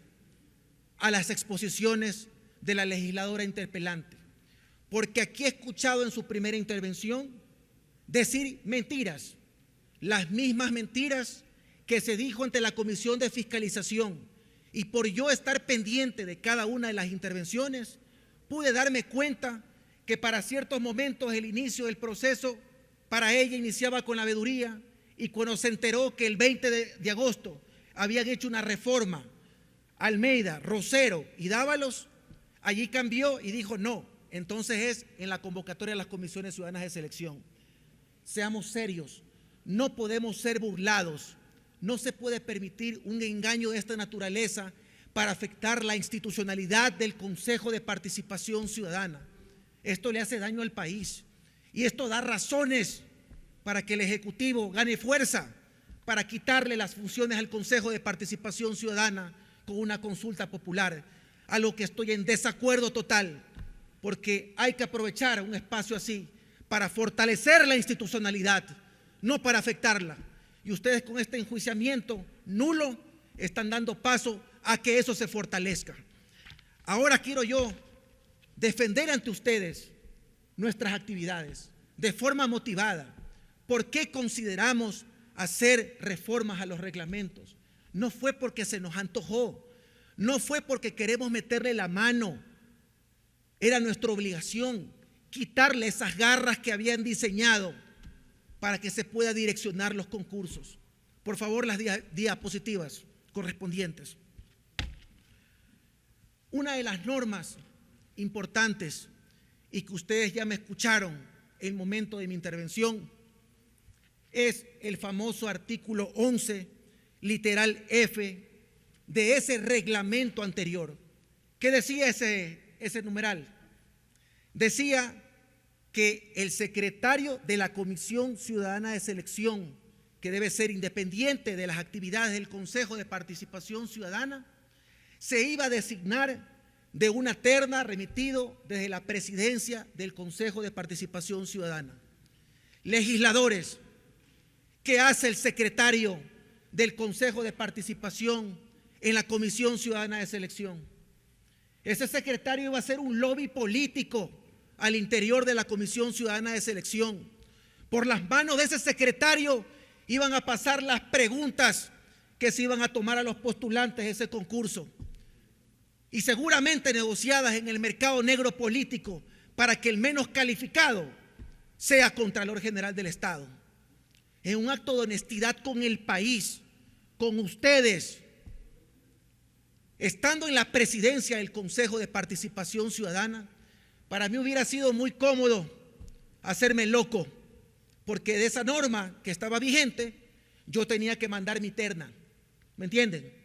a las exposiciones de la legisladora interpelante, porque aquí he escuchado en su primera intervención decir mentiras, las mismas mentiras que se dijo ante la Comisión de Fiscalización, y por yo estar pendiente de cada una de las intervenciones, pude darme cuenta que para ciertos momentos el inicio del proceso para ella iniciaba con la veeduría, y cuando se enteró que el 20 de agosto habían hecho una reforma, Almeida, Rosero y Dávalos, allí cambió y dijo no, entonces es en la convocatoria de las comisiones ciudadanas de selección. Seamos serios, no podemos ser burlados, no se puede permitir un engaño de esta naturaleza para afectar la institucionalidad del Consejo de Participación Ciudadana. Esto le hace daño al país y esto da razones para que el Ejecutivo gane fuerza para quitarle las funciones al Consejo de Participación Ciudadana con una consulta popular, a lo que estoy en desacuerdo total, porque hay que aprovechar un espacio así para fortalecer la institucionalidad, no para afectarla. Y ustedes con este enjuiciamiento nulo están dando paso a que eso se fortalezca. Ahora quiero yo defender ante ustedes nuestras actividades de forma motivada. ¿Por qué consideramos hacer reformas a los reglamentos? No fue porque se nos antojó, no fue porque queremos meterle la mano. Era nuestra obligación quitarle esas garras que habían diseñado para que se pueda direccionar los concursos. Por favor, las diapositivas correspondientes. Una de las normas importantes y que ustedes ya me escucharon en el momento de mi intervención es el famoso artículo 11, literal F, de ese reglamento anterior. ¿Qué decía ese numeral? Decía que el secretario de la Comisión Ciudadana de Selección, que debe ser independiente de las actividades del Consejo de Participación Ciudadana, se iba a designar de una terna remitido desde la presidencia del Consejo de Participación Ciudadana. Legisladores, ¿qué hace el secretario del Consejo de Participación en la Comisión Ciudadana de Selección? Ese secretario iba a hacer un lobby político al interior de la Comisión Ciudadana de Selección. Por las manos de ese secretario iban a pasar las preguntas que se iban a tomar a los postulantes de ese concurso, y seguramente negociadas en el mercado negro político para que el menos calificado sea Contralor General del Estado. En un acto de honestidad con el país, con ustedes, estando en la presidencia del Consejo de Participación Ciudadana, para mí hubiera sido muy cómodo hacerme loco, porque de esa norma que estaba vigente, yo tenía que mandar mi terna. ¿Me entienden?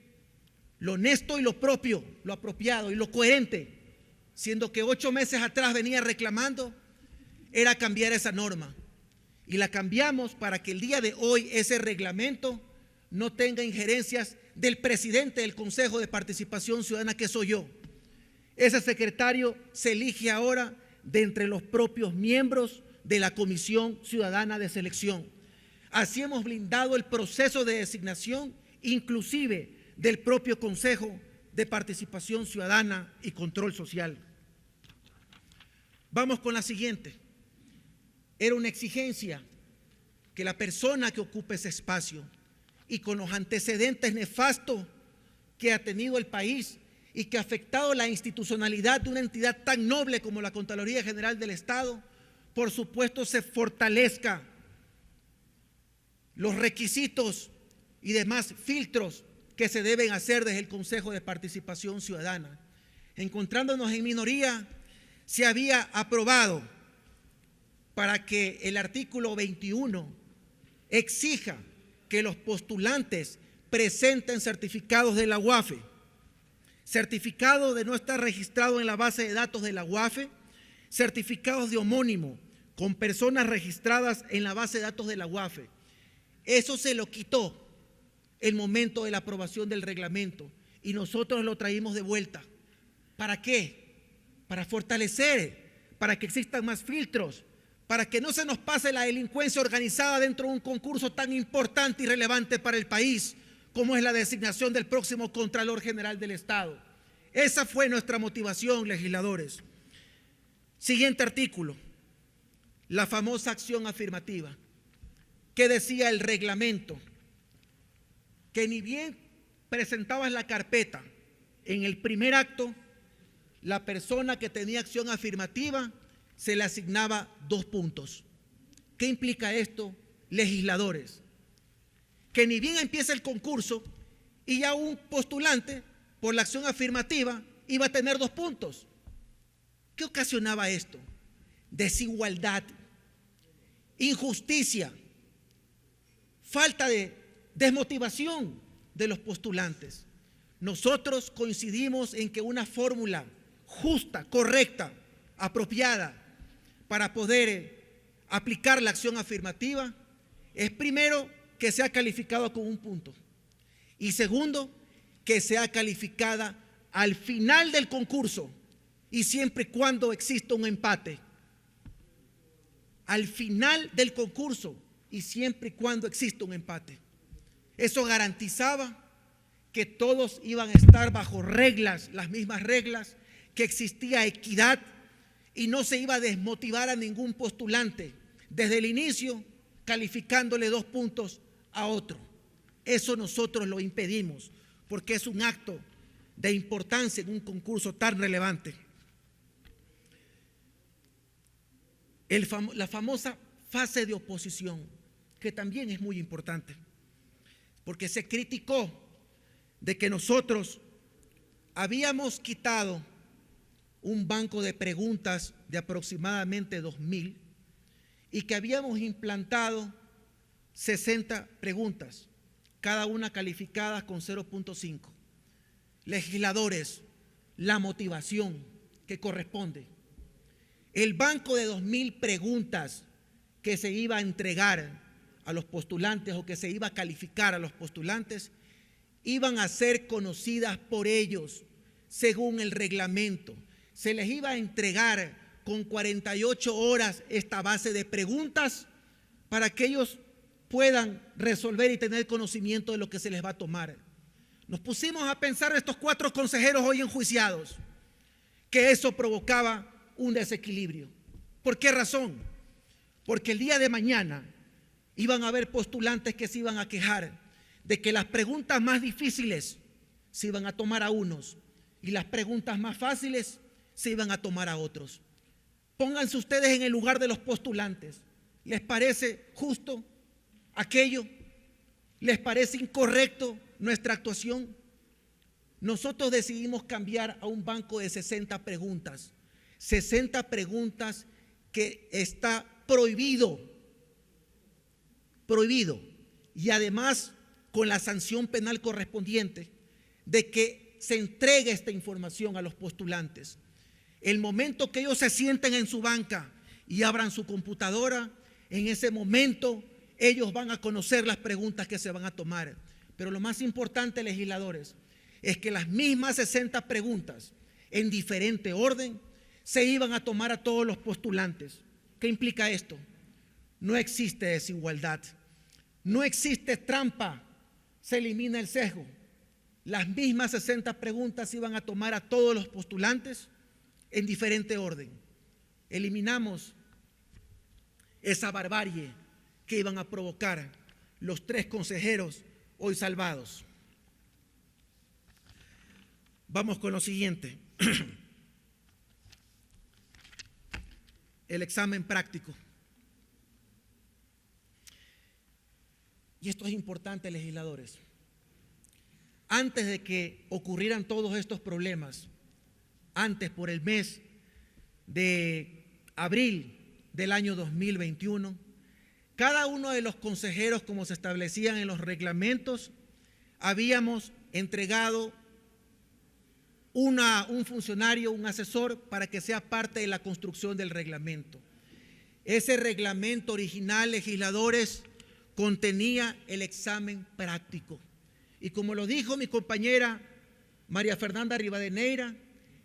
Lo honesto y lo propio, lo apropiado y lo coherente, siendo que 8 meses atrás venía reclamando, era cambiar esa norma. Y la cambiamos para que el día de hoy ese reglamento no tenga injerencias del presidente del Consejo de Participación Ciudadana, que soy yo. Ese secretario se elige ahora de entre los propios miembros de la Comisión Ciudadana de Selección. Así hemos blindado el proceso de designación, inclusive del propio Consejo de Participación Ciudadana y Control Social. Vamos con la siguiente. Era una exigencia que la persona que ocupe ese espacio y con los antecedentes nefastos que ha tenido el país y que ha afectado la institucionalidad de una entidad tan noble como la Contraloría General del Estado, por supuesto se fortalezca los requisitos y demás filtros que se deben hacer desde el Consejo de Participación Ciudadana. Encontrándonos en minoría, se había aprobado para que el artículo 21 exija que los postulantes presenten certificados de la UAFE, certificado de no estar registrado en la base de datos de la UAFE, certificados de homónimo con personas registradas en la base de datos de la UAFE. Eso se lo quitó el momento de la aprobación del reglamento y nosotros lo traímos de vuelta. ¿Para qué? Para fortalecer, para que existan más filtros, para que no se nos pase la delincuencia organizada dentro de un concurso tan importante y relevante para el país como es la designación del próximo Contralor General del Estado. Esa fue nuestra motivación, legisladores. Siguiente artículo, la famosa acción afirmativa. ¿Qué decía el reglamento? Que ni bien presentabas la carpeta en el primer acto, la persona que tenía acción afirmativa se le asignaba 2 puntos. ¿Qué implica esto, legisladores? Que ni bien empieza el concurso y ya un postulante por la acción afirmativa iba a tener 2 puntos. ¿Qué ocasionaba esto? Desigualdad, injusticia, falta de desmotivación de los postulantes. Nosotros coincidimos en que una fórmula justa, correcta, apropiada para poder aplicar la acción afirmativa es primero que sea calificado con 1 punto y segundo que sea calificada al final del concurso y siempre y cuando exista un empate. Al final del concurso y siempre y cuando exista un empate. Eso garantizaba que todos iban a estar bajo reglas, las mismas reglas, que existía equidad y no se iba a desmotivar a ningún postulante desde el inicio calificándole 2 puntos a otro. Eso nosotros lo impedimos porque es un acto de importancia en un concurso tan relevante. La famosa fase de oposición, que también es muy importante, porque se criticó de que nosotros habíamos quitado un banco de preguntas de aproximadamente 2,000 y que habíamos implantado 60 preguntas, cada una calificada con 0.5. Legisladores, la motivación que corresponde. El banco de 2,000 preguntas que se iba a entregar a los postulantes o que se iba a calificar a los postulantes iban a ser conocidas por ellos según el reglamento. Se les iba a entregar con 48 horas esta base de preguntas para que ellos puedan resolver y tener conocimiento de lo que se les va a tomar. Nos pusimos a pensar estos 4 consejeros hoy enjuiciados que eso provocaba un desequilibrio. ¿Por qué razón? Porque el día de mañana iban a haber postulantes que se iban a quejar de que las preguntas más difíciles se iban a tomar a unos y las preguntas más fáciles se iban a tomar a otros. Pónganse ustedes en el lugar de los postulantes. ¿Les parece justo aquello? ¿Les parece incorrecto nuestra actuación? Nosotros decidimos cambiar a un banco de 60 preguntas. 60 preguntas que está prohibido y además con la sanción penal correspondiente de que se entregue esta información a los postulantes. El momento que ellos se sienten en su banca y abran su computadora, en ese momento ellos van a conocer las preguntas que se van a tomar. Pero lo más importante, legisladores, es que las mismas 60 preguntas en diferente orden se iban a tomar a todos los postulantes. ¿Qué implica esto? No existe desigualdad, no existe trampa, se elimina el sesgo. Las mismas 60 preguntas iban a tomar a todos los postulantes en diferente orden. Eliminamos esa barbarie que iban a provocar los 3 consejeros hoy salvados. Vamos con lo siguiente. El examen práctico. Y esto es importante, legisladores. Antes de que ocurrieran todos estos problemas, antes por el mes de abril del año 2021, cada uno de los consejeros, como se establecían en los reglamentos, habíamos entregado un funcionario, un asesor, para que sea parte de la construcción del reglamento. Ese reglamento original, legisladores, contenía el examen práctico. Y como lo dijo mi compañera María Fernanda Rivadeneira,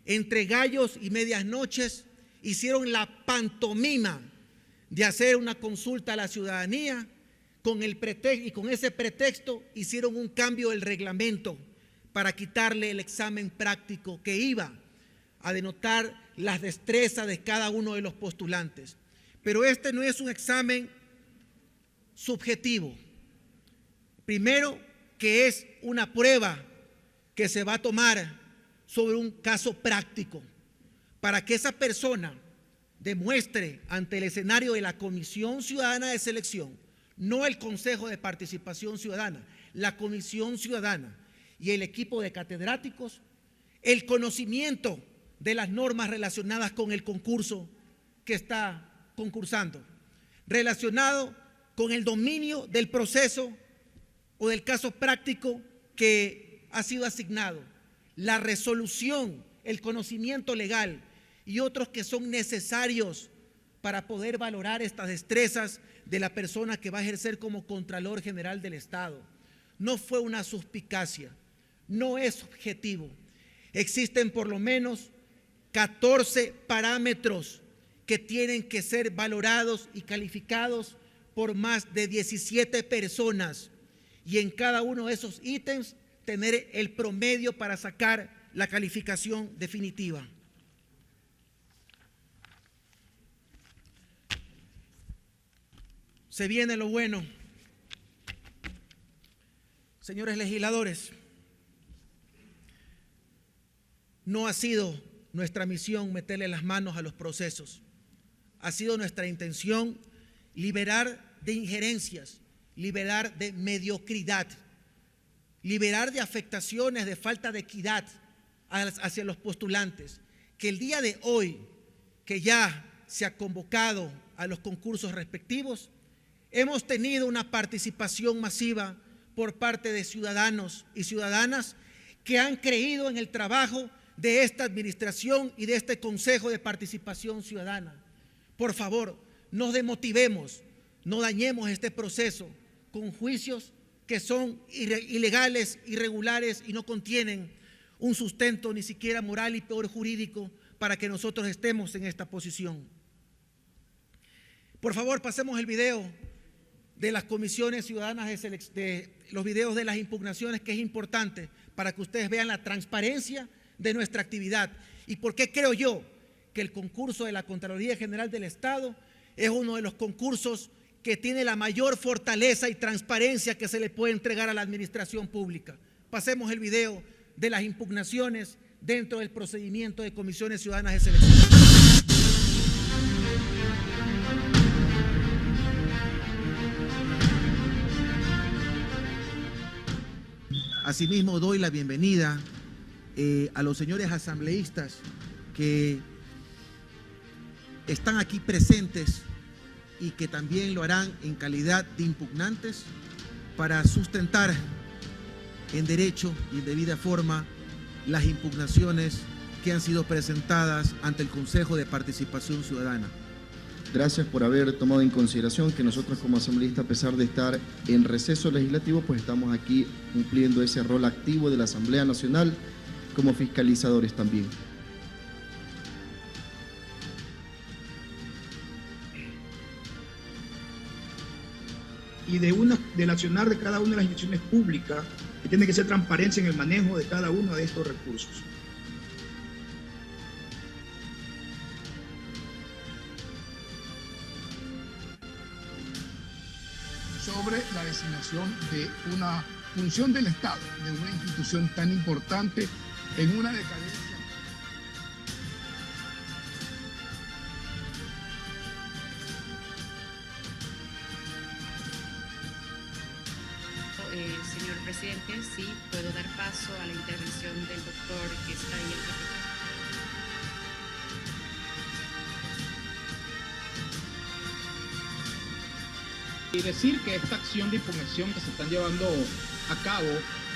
entre gallos y medias noches hicieron la pantomima de hacer una consulta a la ciudadanía y con ese pretexto hicieron un cambio del reglamento para quitarle el examen práctico que iba a denotar las destrezas de cada uno de los postulantes. Pero este no es un examen subjetivo. Primero, que es una prueba que se va a tomar sobre un caso práctico para que esa persona demuestre ante el escenario de la Comisión Ciudadana de Selección, no el Consejo de Participación Ciudadana, la Comisión Ciudadana y el equipo de catedráticos, el conocimiento de las normas relacionadas con el concurso que está concursando, relacionado con el dominio del proceso o del caso práctico que ha sido asignado, la resolución, el conocimiento legal y otros que son necesarios para poder valorar estas destrezas de la persona que va a ejercer como Contralor General del Estado. No fue una suspicacia, no es objetivo. Existen por lo menos 14 parámetros que tienen que ser valorados y calificados por más de 17 personas y en cada uno de esos ítems tener el promedio para sacar la calificación definitiva. Se viene lo bueno. Señores legisladores, no ha sido nuestra misión meterle las manos a los procesos. Ha sido nuestra intención liberar de injerencias, liberar de mediocridad, liberar de afectaciones, de falta de equidad hacia los postulantes. Que el día de hoy, que ya se ha convocado a los concursos respectivos, hemos tenido una participación masiva por parte de ciudadanos y ciudadanas que han creído en el trabajo de esta administración y de este Consejo de Participación Ciudadana. Por favor, no demotivemos, no dañemos este proceso con juicios que son ilegales, irregulares y no contienen un sustento ni siquiera moral y peor jurídico para que nosotros estemos en esta posición. Por favor, pasemos el video de las comisiones ciudadanas de los videos de las impugnaciones, que es importante para que ustedes vean la transparencia de nuestra actividad y por qué creo yo que el concurso de la Contraloría General del Estado es uno de los concursos que tiene la mayor fortaleza y transparencia que se le puede entregar a la administración pública. Pasemos el video de las impugnaciones dentro del procedimiento de comisiones ciudadanas de selección. Asimismo, doy la bienvenida a los señores asambleístas que están aquí presentes y que también lo harán en calidad de impugnantes para sustentar en derecho y en debida forma las impugnaciones que han sido presentadas ante el Consejo de Participación Ciudadana. Gracias por haber tomado en consideración que nosotros como asambleístas, a pesar de estar en receso legislativo, pues estamos aquí cumpliendo ese rol activo de la Asamblea Nacional como fiscalizadores también. Y del accionar de cada una de las instituciones públicas, que tiene que ser transparencia en el manejo de cada uno de estos recursos. sobre la designación de una función del Estado, de una institución tan importante en una decadencia. Señor presidente, sí, puedo dar paso a la intervención del doctor que está ahí. Y decir que esta acción de impugnación que se están llevando a cabo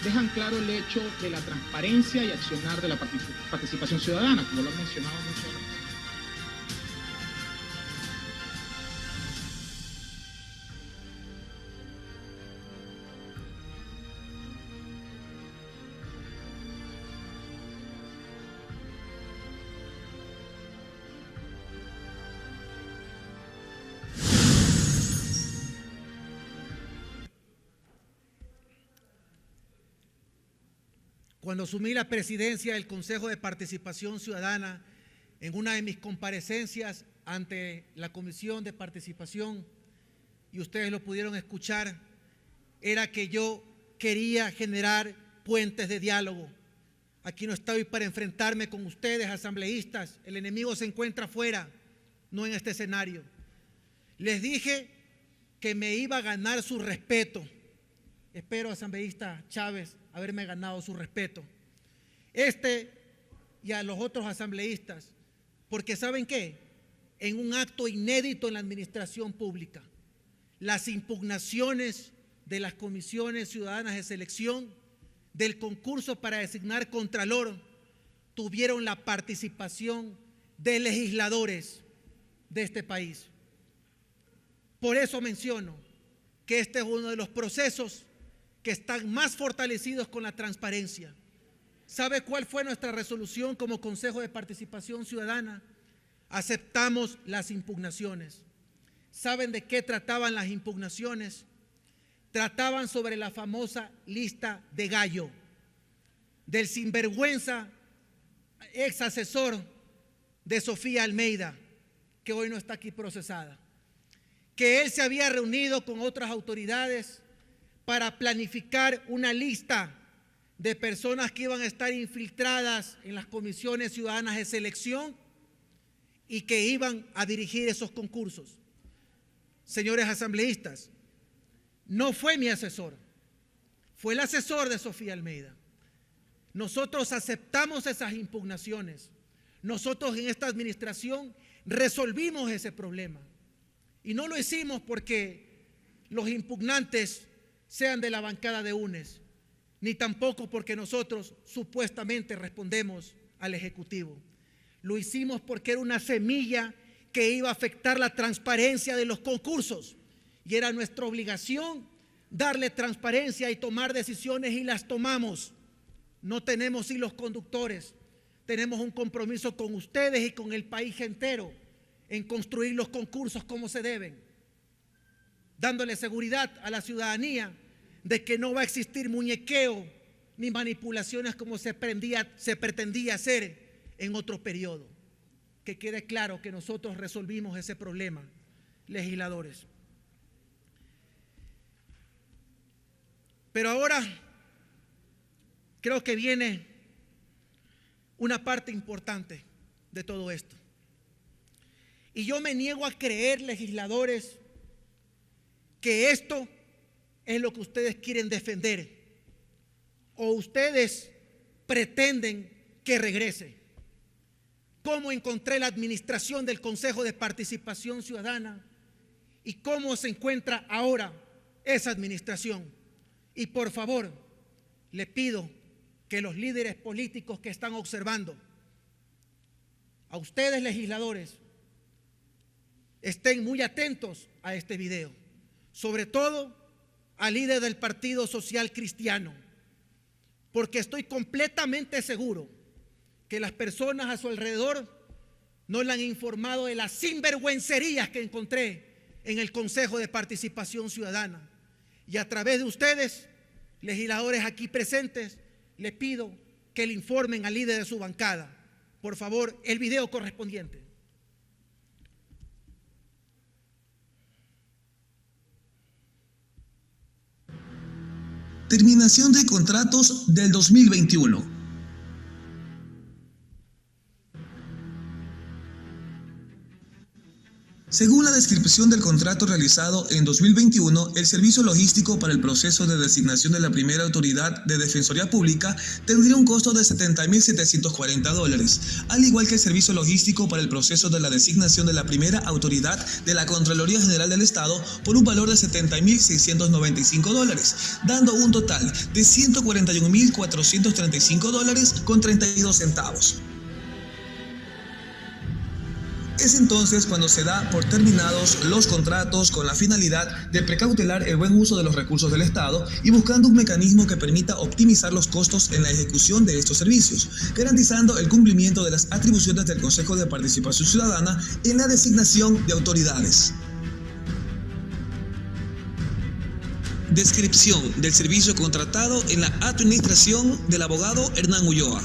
dejan claro el hecho de la transparencia y accionar de la participación ciudadana, como lo han mencionado mucho. Cuando asumí la presidencia del Consejo de Participación Ciudadana, en una de mis comparecencias ante la Comisión de Participación, y ustedes lo pudieron escuchar, era que yo quería generar puentes de diálogo. Aquí no estoy para enfrentarme con ustedes, asambleístas. El enemigo se encuentra afuera, no en este escenario. Les dije que me iba a ganar su respeto. Espero, asambleísta Chávez, haberme ganado su respeto. Y a los otros asambleístas, porque ¿saben qué? En un acto inédito en la administración pública, las impugnaciones de las comisiones ciudadanas de selección del concurso para designar contralor tuvieron la participación de legisladores de este país. Por eso menciono que este es uno de los procesos que están más fortalecidos con la transparencia. ¿Sabe cuál fue nuestra resolución como Consejo de Participación Ciudadana? Aceptamos las impugnaciones. ¿Saben de qué trataban las impugnaciones? Trataban sobre la famosa lista de gallo, del sinvergüenza ex asesor de Sofía Almeida, que hoy no está aquí procesada, que él se había reunido con otras autoridades para planificar una lista de personas que iban a estar infiltradas en las comisiones ciudadanas de selección y que iban a dirigir esos concursos. Señores asambleístas, no fue mi asesor, fue el asesor de Sofía Almeida. Nosotros aceptamos esas impugnaciones. Nosotros en esta administración resolvimos ese problema. Y no lo hicimos porque los impugnantes sean de la bancada de UNES, ni tampoco porque nosotros supuestamente respondemos al Ejecutivo. Lo hicimos porque era una semilla que iba a afectar la transparencia de los concursos y era nuestra obligación darle transparencia y tomar decisiones, y las tomamos. No tenemos hilos conductores, tenemos un compromiso con ustedes y con el país entero en construir los concursos como se deben, dándole seguridad a la ciudadanía de que no va a existir muñequeo ni manipulaciones como se pretendía hacer en otro periodo. Que quede claro que nosotros resolvimos ese problema, legisladores. Pero ahora creo que viene una parte importante de todo esto. Y yo me niego a creer, legisladores, que esto es lo que ustedes quieren defender o ustedes pretenden que regrese. ¿Cómo encontré la administración del Consejo de Participación Ciudadana y cómo se encuentra ahora esa administración? Y por favor, le pido que los líderes políticos que están observando, a ustedes legisladores, estén muy atentos a este video, sobre todo al líder del Partido Social Cristiano, porque estoy completamente seguro que las personas a su alrededor no le han informado de las sinvergüencerías que encontré en el Consejo de Participación Ciudadana. Y a través de ustedes, legisladores aquí presentes, le pido que le informen al líder de su bancada. Por favor, el video correspondiente. Terminación de contratos del 2021. Según la descripción del contrato realizado en 2021, el servicio logístico para el proceso de designación de la primera autoridad de Defensoría Pública tendría un costo de $70.740, al igual que el servicio logístico para el proceso de la designación de la primera autoridad de la Contraloría General del Estado por un valor de $70.695, dando un total de $141.435.32. Es entonces cuando se da por terminados los contratos con la finalidad de precautelar el buen uso de los recursos del Estado y buscando un mecanismo que permita optimizar los costos en la ejecución de estos servicios, garantizando el cumplimiento de las atribuciones del Consejo de Participación Ciudadana en la designación de autoridades. Descripción del servicio contratado en la administración del abogado Hernán Ulloa.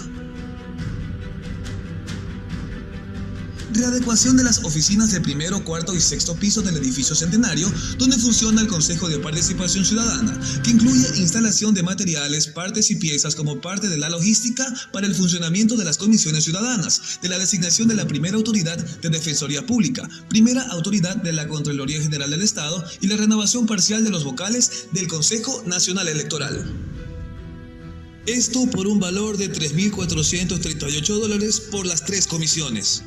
Readecuación de las oficinas de primero, cuarto y sexto piso del edificio Centenario, donde funciona el Consejo de Participación Ciudadana, que incluye instalación de materiales, partes y piezas como parte de la logística para el funcionamiento de las comisiones ciudadanas, de la designación de la primera autoridad de Defensoría Pública, primera autoridad de la Contraloría General del Estado y la renovación parcial de los vocales del Consejo Nacional Electoral. Esto por un valor de $3.438 por las 3 comisiones.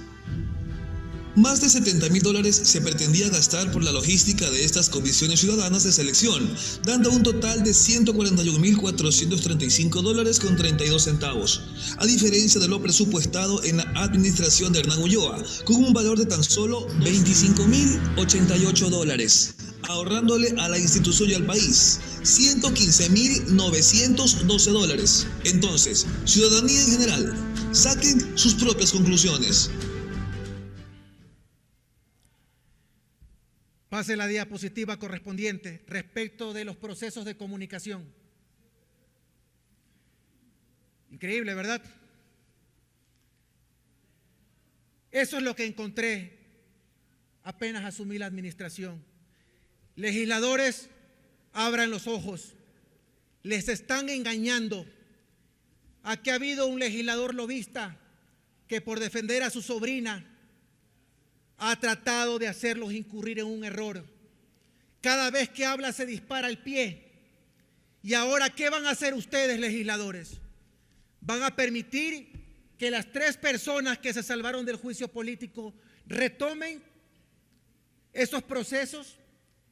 Más de $70.000 se pretendía gastar por la logística de estas comisiones ciudadanas de selección, dando un total de $141.435.32, a diferencia de lo presupuestado en la administración de Hernán Ulloa, con un valor de tan solo $25.088, ahorrándole a la institución y al país $115.912. Entonces, ciudadanía en general, saquen sus propias conclusiones. Pase la diapositiva correspondiente respecto de los procesos de comunicación. Increíble, ¿verdad? Eso es lo que encontré apenas asumí la administración. Legisladores, abran los ojos. Les están engañando. Aquí ha habido un legislador lobista que por defender a su sobrina ha tratado de hacerlos incurrir en un error. Cada vez que habla se dispara el pie. Y ahora, ¿qué van a hacer ustedes, legisladores? ¿Van a permitir que las 3 personas que se salvaron del juicio político retomen esos procesos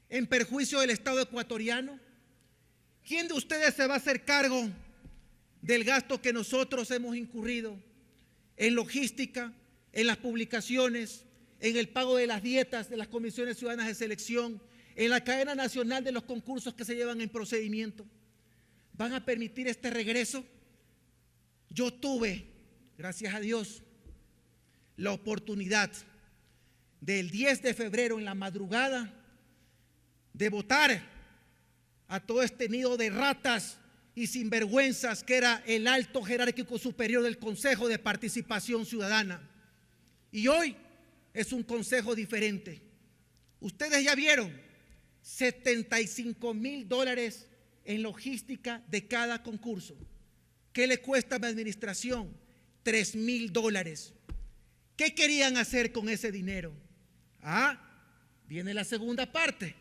en perjuicio del Estado ecuatoriano? ¿Quién de ustedes se va a hacer cargo del gasto que nosotros hemos incurrido en logística, en las publicaciones, en el pago de las dietas de las comisiones ciudadanas de selección, en la cadena nacional de los concursos que se llevan en procedimiento? ¿Van a permitir este regreso? Yo tuve, gracias a Dios, la oportunidad del 10 de febrero en la madrugada de votar a todo este nido de ratas y sinvergüenzas que era el alto jerárquico superior del Consejo de Participación Ciudadana. Y hoy es un consejo diferente. Ustedes ya vieron $75.000 en logística de cada concurso. ¿Qué le cuesta a mi administración? $3.000. ¿Qué querían hacer con ese dinero? Viene la segunda parte.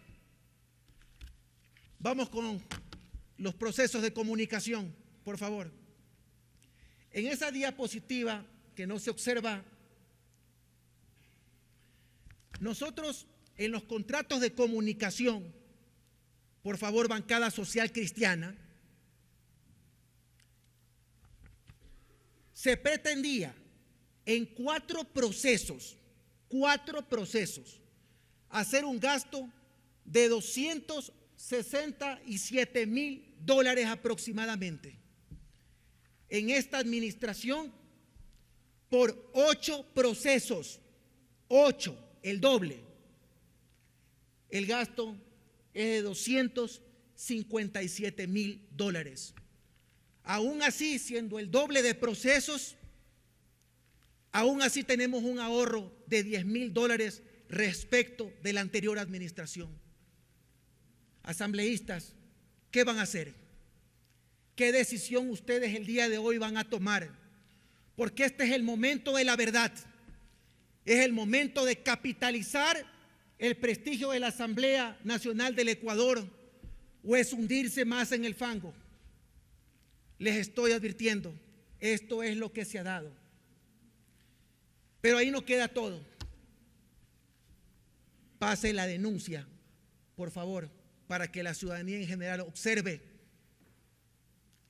Vamos con los procesos de comunicación, por favor. En esa diapositiva que no se observa, nosotros en los contratos de comunicación, por favor, bancada social cristiana, se pretendía en 4 procesos, hacer un gasto de $267.000 aproximadamente. En esta administración, por 8 procesos, 8, el doble. El gasto es de $257.000. Aún así, siendo el doble de procesos, aún así tenemos un ahorro de $10.000 respecto de la anterior administración. Asambleístas, ¿qué van a hacer? qué decisión ustedes el día de hoy van a tomar, porque este es el momento de la verdad, es el momento de capitalizar el prestigio de la Asamblea Nacional del Ecuador, o es hundirse más en el fango. Les estoy advirtiendo, esto es lo que se ha dado. Pero ahí no queda todo. Pase la denuncia, por favor, para que la ciudadanía en general observe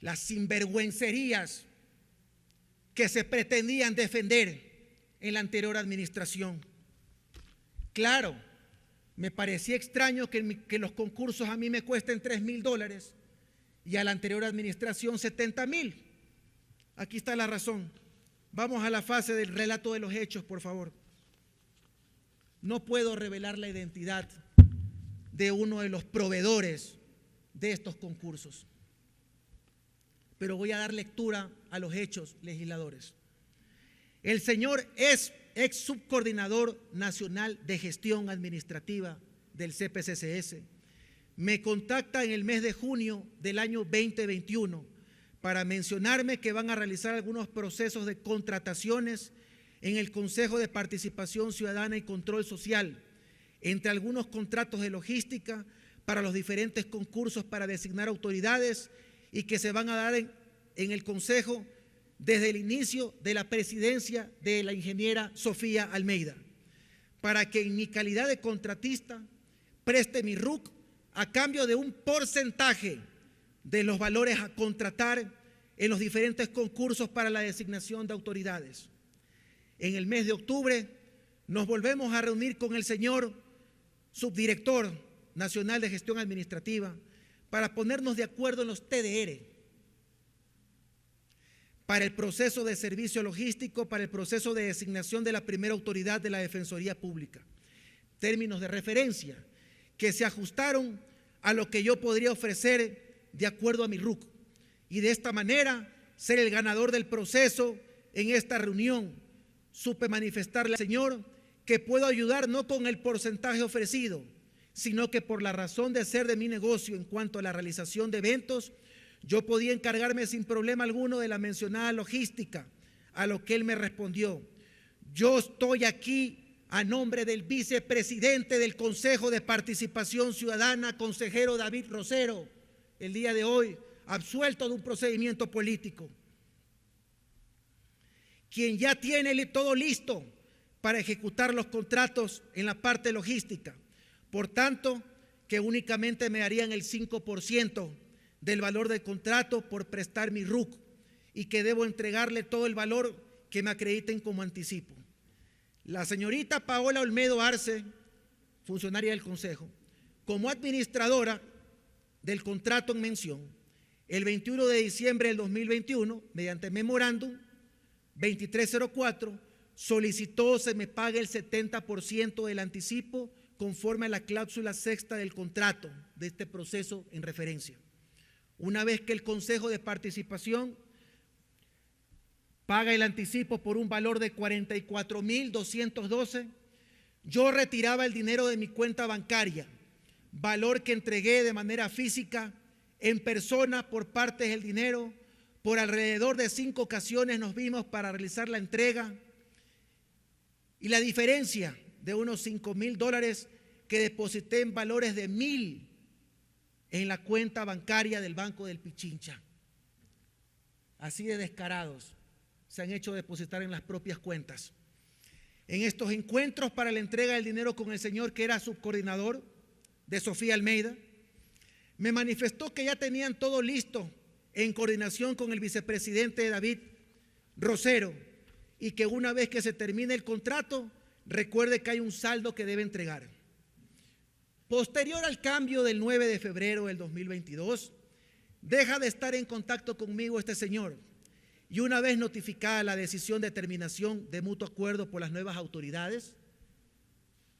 las sinvergüencerías que se pretendían defender en la anterior administración. Claro, me parecía extraño que los concursos a mí me cuesten $3,000 y a la anterior administración 70,000. Aquí está la razón. Vamos a la fase del relato de los hechos, por favor. No puedo revelar la identidad de uno de los proveedores de estos concursos, pero voy a dar lectura a los hechos, legisladores. El señor es ex subcoordinador nacional de gestión administrativa del CPCCS. Me contacta en el mes de junio del año 2021 para mencionarme que van a realizar algunos procesos de contrataciones en el Consejo de Participación Ciudadana y Control Social, entre algunos contratos de logística para los diferentes concursos para designar autoridades y que se van a dar en el Consejo desde el inicio de la presidencia de la ingeniera Sofía Almeida, para que en mi calidad de contratista preste mi RUC a cambio de un porcentaje de los valores a contratar en los diferentes concursos para la designación de autoridades. En el mes de octubre nos volvemos a reunir con el señor subdirector nacional de gestión administrativa para ponernos de acuerdo en los TDR, para el proceso de servicio logístico, para el proceso de designación de la primera autoridad de la Defensoría Pública. Términos de referencia que se ajustaron a lo que yo podría ofrecer de acuerdo a mi RUC, y de esta manera ser el ganador del proceso en esta reunión. Supe manifestarle al señor que puedo ayudar no con el porcentaje ofrecido, sino que por la razón de ser de mi negocio en cuanto a la realización de eventos, yo podía encargarme sin problema alguno de la mencionada logística, a lo que él me respondió: yo estoy aquí a nombre del vicepresidente del Consejo de Participación Ciudadana, consejero David Rosero, el día de hoy absuelto de un procedimiento político, quien ya tiene todo listo para ejecutar los contratos en la parte logística. Por tanto, que únicamente me darían el 5% del valor del contrato por prestar mi RUC y que debo entregarle todo el valor que me acrediten como anticipo. La señorita Paola Olmedo Arce, funcionaria del Consejo, como administradora del contrato en mención, el 21 de diciembre del 2021, mediante memorándum 2304, solicitó se me pague el 70% del anticipo conforme a la cláusula sexta del contrato de este proceso en referencia. Una vez que el Consejo de Participación paga el anticipo por un valor de 44,212, yo retiraba el dinero de mi cuenta bancaria, valor que entregué de manera física, en persona, por partes del dinero. Por alrededor de 5 ocasiones nos vimos para realizar la entrega, y la diferencia de unos $5,000 que deposité en valores de 1,000 en la cuenta bancaria del Banco del Pichincha. Así de descarados se han hecho depositar en las propias cuentas. En estos encuentros para la entrega del dinero con el señor que era subcoordinador de Sofía Almeida, me manifestó que ya tenían todo listo en coordinación con el vicepresidente David Rosero, y que una vez que se termine el contrato, recuerde que hay un saldo que debe entregar. Posterior al cambio del 9 de febrero del 2022, deja de estar en contacto conmigo este señor, y una vez notificada la decisión de terminación de mutuo acuerdo por las nuevas autoridades,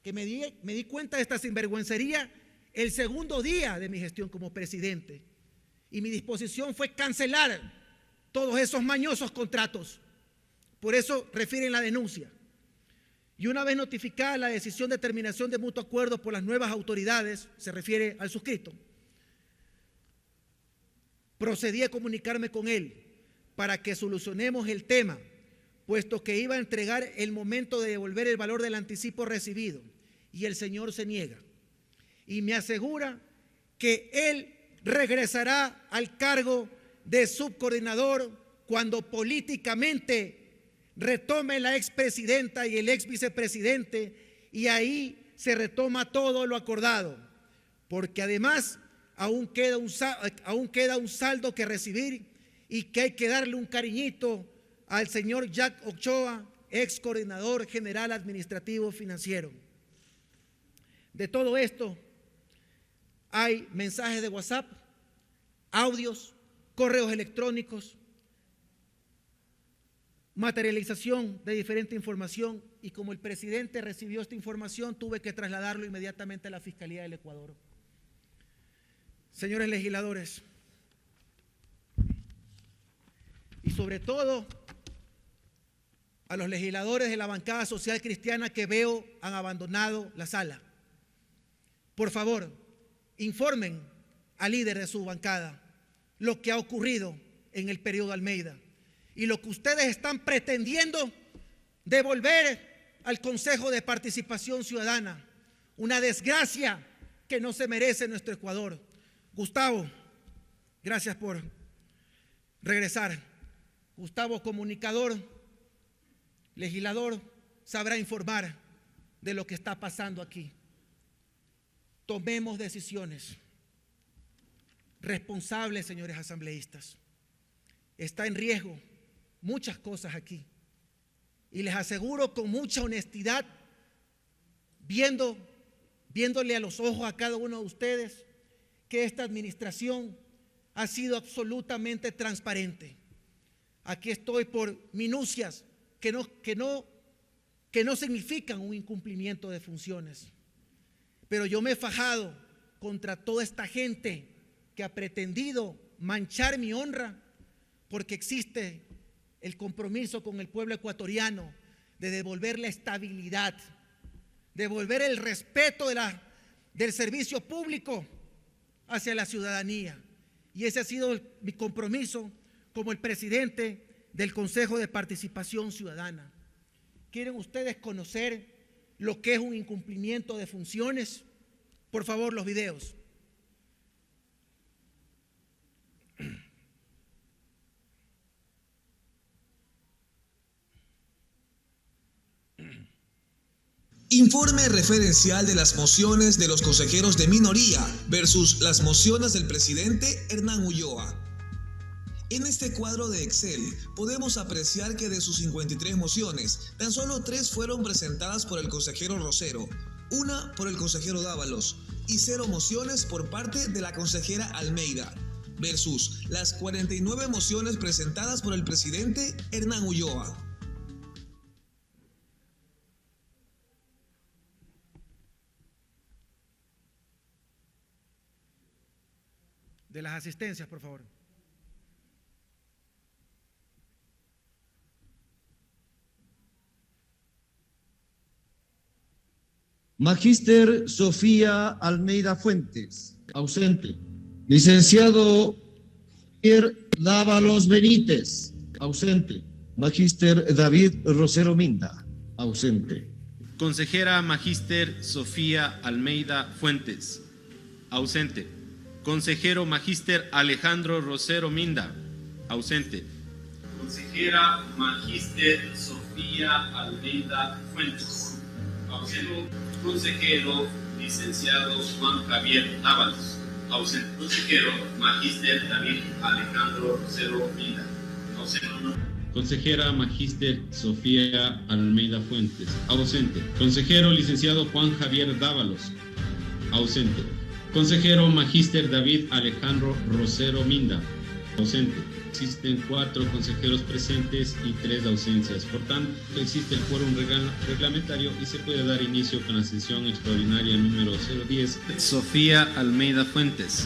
que me di cuenta de esta sinvergüencería el segundo día de mi gestión como presidente, y mi disposición fue cancelar todos esos mañosos contratos. Por eso refieren la denuncia. Y una vez notificada la decisión de terminación de mutuo acuerdo por las nuevas autoridades, se refiere al suscrito, Procedí a comunicarme con él para que solucionemos el tema, puesto que iba a entregar el momento de devolver el valor del anticipo recibido, y el señor se niega y me asegura que él regresará al cargo de subcoordinador cuando políticamente retome la expresidenta y el ex vicepresidente, y ahí se retoma todo lo acordado, porque además aún queda un saldo que recibir y que hay que darle un cariñito al señor Jack Ochoa, ex coordinador general administrativo financiero. De todo esto hay mensajes de WhatsApp, audios, correos electrónicos, materialización de diferente información, y como el presidente recibió esta información, tuve que trasladarlo inmediatamente a la Fiscalía del Ecuador. Señores legisladores, y sobre todo a los legisladores de la bancada social cristiana que veo han abandonado la sala, por favor, informen al líder de su bancada lo que ha ocurrido en el periodo Almeida y lo que ustedes están pretendiendo devolver al Consejo de Participación Ciudadana, una desgracia que no se merece nuestro Ecuador. Gustavo, gracias por regresar. Gustavo, comunicador, legislador, sabrá informar de lo que está pasando aquí. Tomemos decisiones responsables, señores asambleístas. Está en riesgo muchas cosas aquí, y les aseguro con mucha honestidad, viéndole a los ojos a cada uno de ustedes, que esta administración ha sido absolutamente transparente. Aquí estoy por minucias que no significan un incumplimiento de funciones, pero yo me he fajado contra toda esta gente que ha pretendido manchar mi honra, porque existe el compromiso con el pueblo ecuatoriano de devolver la estabilidad, devolver el respeto del servicio público hacia la ciudadanía. Y ese ha sido mi compromiso como el presidente del Consejo de Participación Ciudadana. ¿Quieren ustedes conocer lo que es un incumplimiento de funciones? Por favor, los videos. Informe referencial de las mociones de los consejeros de minoría versus las mociones del presidente Hernán Ulloa. En este cuadro de Excel podemos apreciar que de sus 53 mociones, tan solo 3 fueron presentadas por el consejero Rosero, 1 por el consejero Dávalos y 0 mociones por parte de la consejera Almeida, versus las 49 mociones presentadas por el presidente Hernán Ulloa. De las asistencias, por favor. Magíster Sofía Almeida Fuentes, ausente. Licenciado Javier Dávalos Benítez, ausente. Magíster David Rosero Minda, ausente. Consejera Magíster Sofía Almeida Fuentes, ausente. Consejero Magíster Alejandro Rosero Minda, ausente. Consejera Magíster Sofía Almeida Fuentes, ausente. Consejero Licenciado Juan Javier Dávalos, ausente. Consejero Magíster David Alejandro Rosero Minda, ausente. Consejera Magíster Sofía Almeida Fuentes, ausente. Consejero Licenciado Juan Javier Dávalos, ausente. Consejero Magíster David Alejandro Rosero Minda, ausente. Existen 4 consejeros presentes y 3 ausencias. Por tanto, existe el quórum reglamentario y se puede dar inicio con la sesión extraordinaria número 010. Sofía Almeida Fuentes.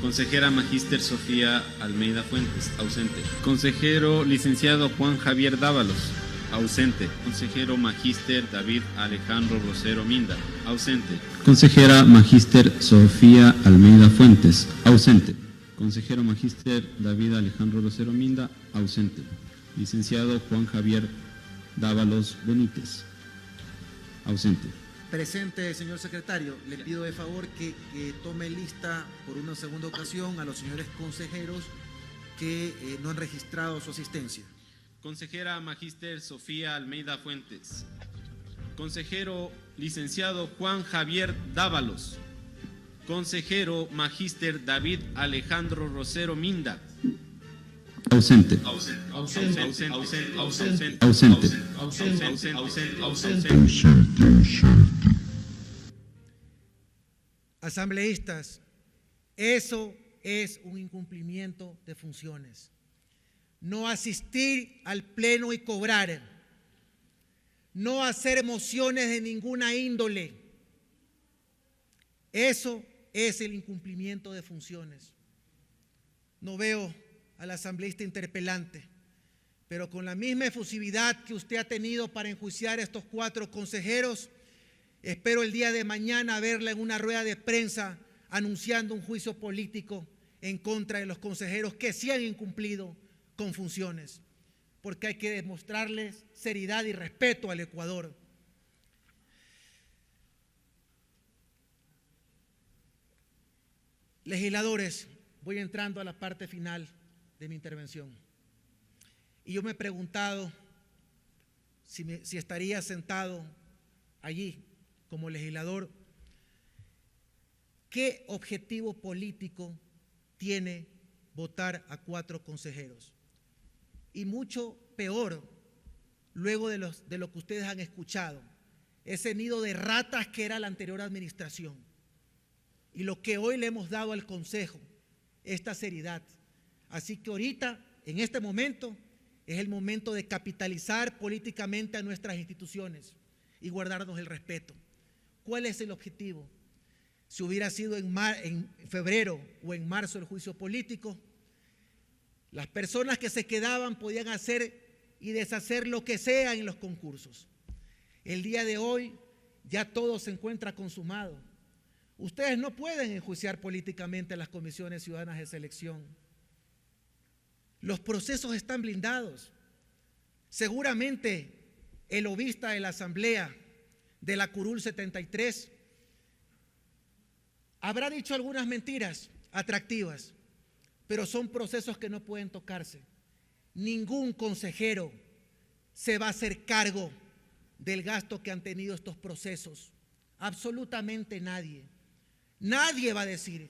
Consejera Magíster Sofía Almeida Fuentes, ausente. Consejero Licenciado Juan Javier Dávalos, ausente. Consejero Magíster David Alejandro Rosero Minda, ausente. Consejera Magíster Sofía Almeida Fuentes, ausente. Consejero Magíster David Alejandro Rosero Minda, ausente. Licenciado Juan Javier Dávalos Benítez, ausente. Presente, señor secretario. Le pido de favor que tome lista por una segunda ocasión a los señores consejeros que no han registrado su asistencia. Consejera Magíster Sofía Almeida Fuentes. Consejero Licenciado Juan Javier Dávalos. Consejero Magíster David Alejandro Rosero Minda. Ausente. Asambleístas, eso es un incumplimiento de funciones. No asistir al pleno y cobrar. No hacer mociones de ninguna índole. Eso es el incumplimiento de funciones. No veo al asambleísta interpelante, pero con la misma efusividad que usted ha tenido para enjuiciar a estos 4 consejeros, espero el día de mañana verla en una rueda de prensa anunciando un juicio político en contra de los consejeros que sí han incumplido con funciones, porque hay que demostrarles seriedad y respeto al Ecuador. Legisladores, voy entrando a la parte final de mi intervención. Y yo me he preguntado si estaría sentado allí como legislador, ¿qué objetivo político tiene votar a 4 consejeros? Y mucho peor, luego de lo que ustedes han escuchado, ese nido de ratas que era la anterior administración. Y lo que hoy le hemos dado al Consejo, esta seriedad. Así que ahorita, en este momento, es el momento de capitalizar políticamente a nuestras instituciones y guardarnos el respeto. ¿Cuál es el objetivo? Si hubiera sido en febrero o en marzo el juicio político, las personas que se quedaban podían hacer y deshacer lo que sea en los concursos. El día de hoy ya todo se encuentra consumado. Ustedes no pueden enjuiciar políticamente a las comisiones ciudadanas de selección. Los procesos están blindados. Seguramente el lobista de la Asamblea de la Curul 73 habrá dicho algunas mentiras atractivas, pero son procesos que no pueden tocarse. Ningún consejero se va a hacer cargo del gasto que han tenido estos procesos. Absolutamente nadie. Nadie va a decir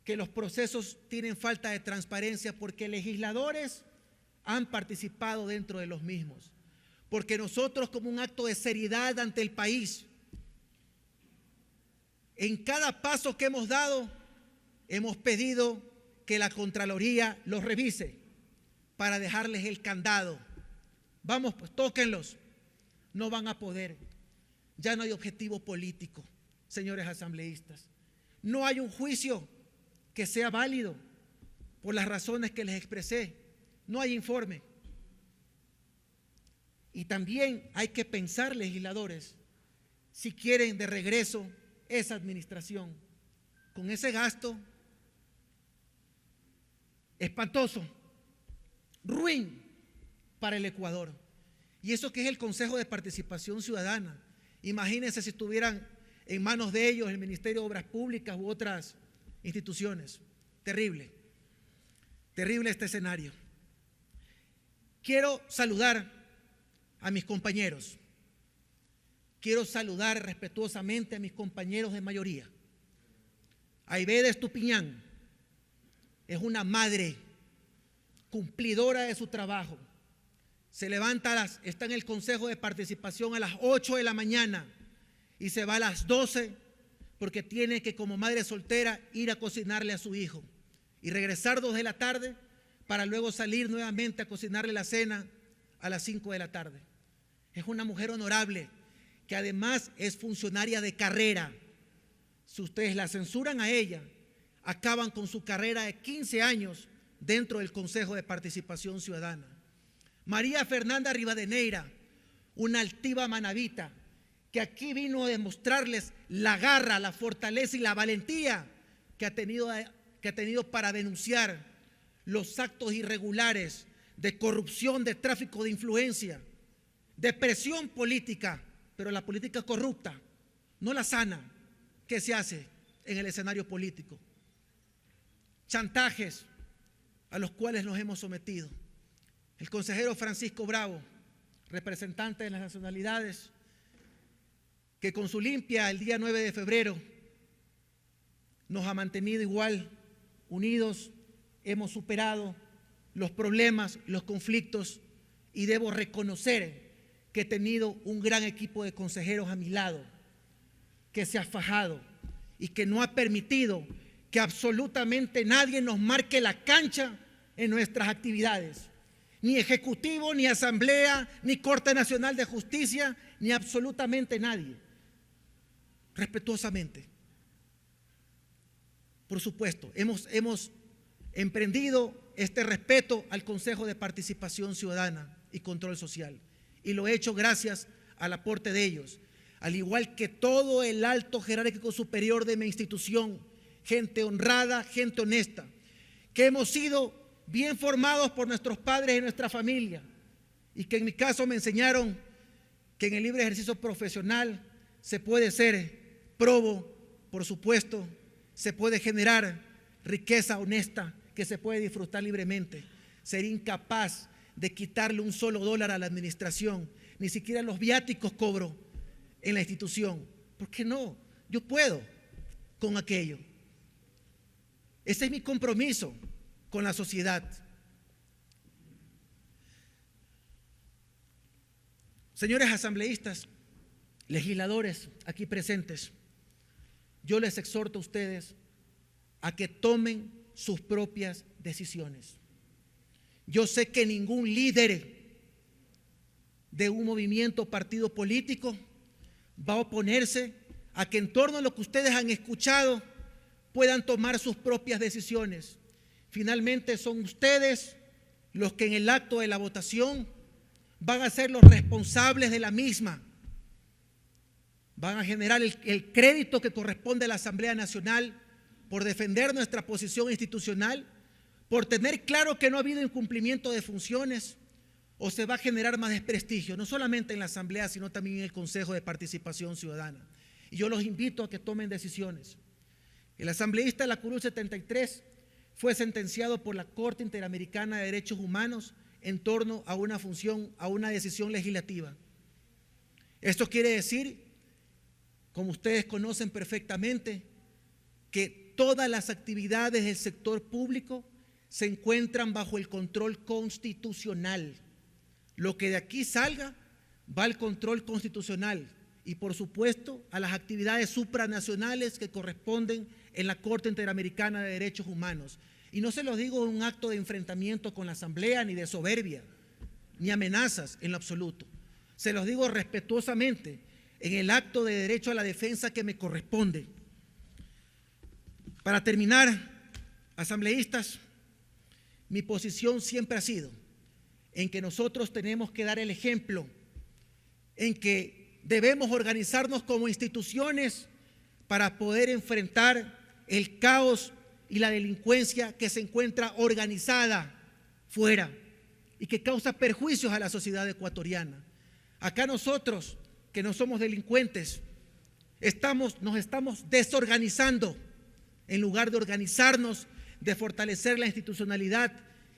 que los procesos tienen falta de transparencia porque legisladores han participado dentro de los mismos. Porque nosotros, como un acto de seriedad ante el país, en cada paso que hemos dado, hemos pedido que la Contraloría los revise para dejarles el candado. Vamos, pues tóquenlos. No van a poder. Ya no hay objetivo político, señores asambleístas. No hay un juicio que sea válido por las razones que les expresé. No hay informe. Y también hay que pensar, legisladores, si quieren de regreso esa administración con ese gasto espantoso, ruin para el Ecuador. Y eso que es el Consejo de Participación Ciudadana. Imagínense si estuvieran en manos de ellos el Ministerio de Obras Públicas u otras instituciones. Terrible, terrible este escenario. Quiero saludar a mis compañeros. Quiero saludar respetuosamente a mis compañeros de mayoría. Aibede Estupiñán es una madre cumplidora de su trabajo. Se levanta está en el Consejo de Participación a las 8 de la mañana y se va a las 12 porque tiene que, como madre soltera, ir a cocinarle a su hijo y regresar 2 de la tarde para luego salir nuevamente a cocinarle la cena a las 5 de la tarde. Es una mujer honorable que además es funcionaria de carrera. Si ustedes la censuran a ella, acaban con su carrera de 15 años dentro del Consejo de Participación Ciudadana. María Fernanda Rivadeneira, una altiva manabita, que aquí vino a demostrarles la garra, la fortaleza y la valentía que ha tenido que ha tenido para denunciar los actos irregulares de corrupción, de tráfico de influencia, de presión política, pero la política corrupta, no la sana, que se hace en el escenario político. Chantajes a los cuales nos hemos sometido. El consejero Francisco Bravo, representante de las nacionalidades, que con su limpia el día 9 de febrero nos ha mantenido igual, unidos, hemos superado los problemas, los conflictos, y debo reconocer que he tenido un gran equipo de consejeros a mi lado, que se ha fajado y que no ha permitido que absolutamente nadie nos marque la cancha en nuestras actividades. Ni Ejecutivo, ni Asamblea, ni Corte Nacional de Justicia, ni absolutamente nadie. Respetuosamente. Por supuesto, hemos emprendido este respeto al Consejo de Participación Ciudadana y Control Social, y lo he hecho gracias al aporte de ellos, al igual que todo el alto jerárquico superior de mi institución, gente honrada, gente honesta, que hemos sido bien formados por nuestros padres y nuestra familia, y que en mi caso me enseñaron que en el libre ejercicio profesional se puede ser probo, por supuesto, se puede generar riqueza honesta que se puede disfrutar libremente. Sería incapaz de quitarle un solo dólar a la administración, ni siquiera los viáticos cobro en la institución. ¿Por qué no? Yo puedo con aquello. Ese es mi compromiso con la sociedad. Señores asambleístas, legisladores aquí presentes, yo les exhorto a ustedes a que tomen sus propias decisiones. Yo sé que ningún líder de un movimiento o partido político va a oponerse a que en torno a lo que ustedes han escuchado puedan tomar sus propias decisiones. Finalmente son ustedes los que en el acto de la votación van a ser los responsables de la misma. Van a generar el crédito que corresponde a la Asamblea Nacional por defender nuestra posición institucional, por tener claro que no ha habido incumplimiento de funciones, o se va a generar más desprestigio, no solamente en la Asamblea, sino también en el Consejo de Participación Ciudadana. Y yo los invito a que tomen decisiones. El asambleísta de la Curul 73 fue sentenciado por la Corte Interamericana de Derechos Humanos en torno a una función, a una decisión legislativa. Esto quiere decir, como ustedes conocen perfectamente, que todas las actividades del sector público se encuentran bajo el control constitucional. Lo que de aquí salga va al control constitucional y, por supuesto, a las actividades supranacionales que corresponden en la Corte Interamericana de Derechos Humanos. Y no se los digo en un acto de enfrentamiento con la Asamblea, ni de soberbia, ni amenazas en lo absoluto. Se los digo respetuosamente en el acto de derecho a la defensa que me corresponde. Para terminar, asambleístas, mi posición siempre ha sido en que nosotros tenemos que dar el ejemplo, en que debemos organizarnos como instituciones para poder enfrentar el caos y la delincuencia que se encuentra organizada fuera y que causa perjuicios a la sociedad ecuatoriana. Acá nosotros, que no somos delincuentes, nos estamos desorganizando en lugar de organizarnos, de fortalecer la institucionalidad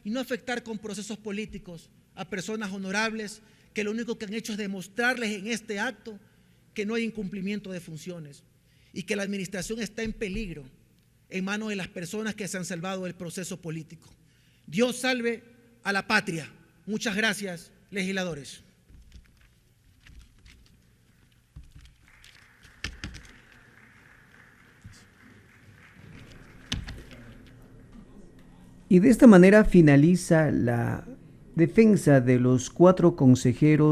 y no afectar con procesos políticos a personas honorables que lo único que han hecho es demostrarles en este acto que no hay incumplimiento de funciones y que la administración está en peligro en manos de las personas que se han salvado del proceso político. Dios salve a la patria. Muchas gracias, legisladores. Y de esta manera finaliza la defensa de los 4 consejeros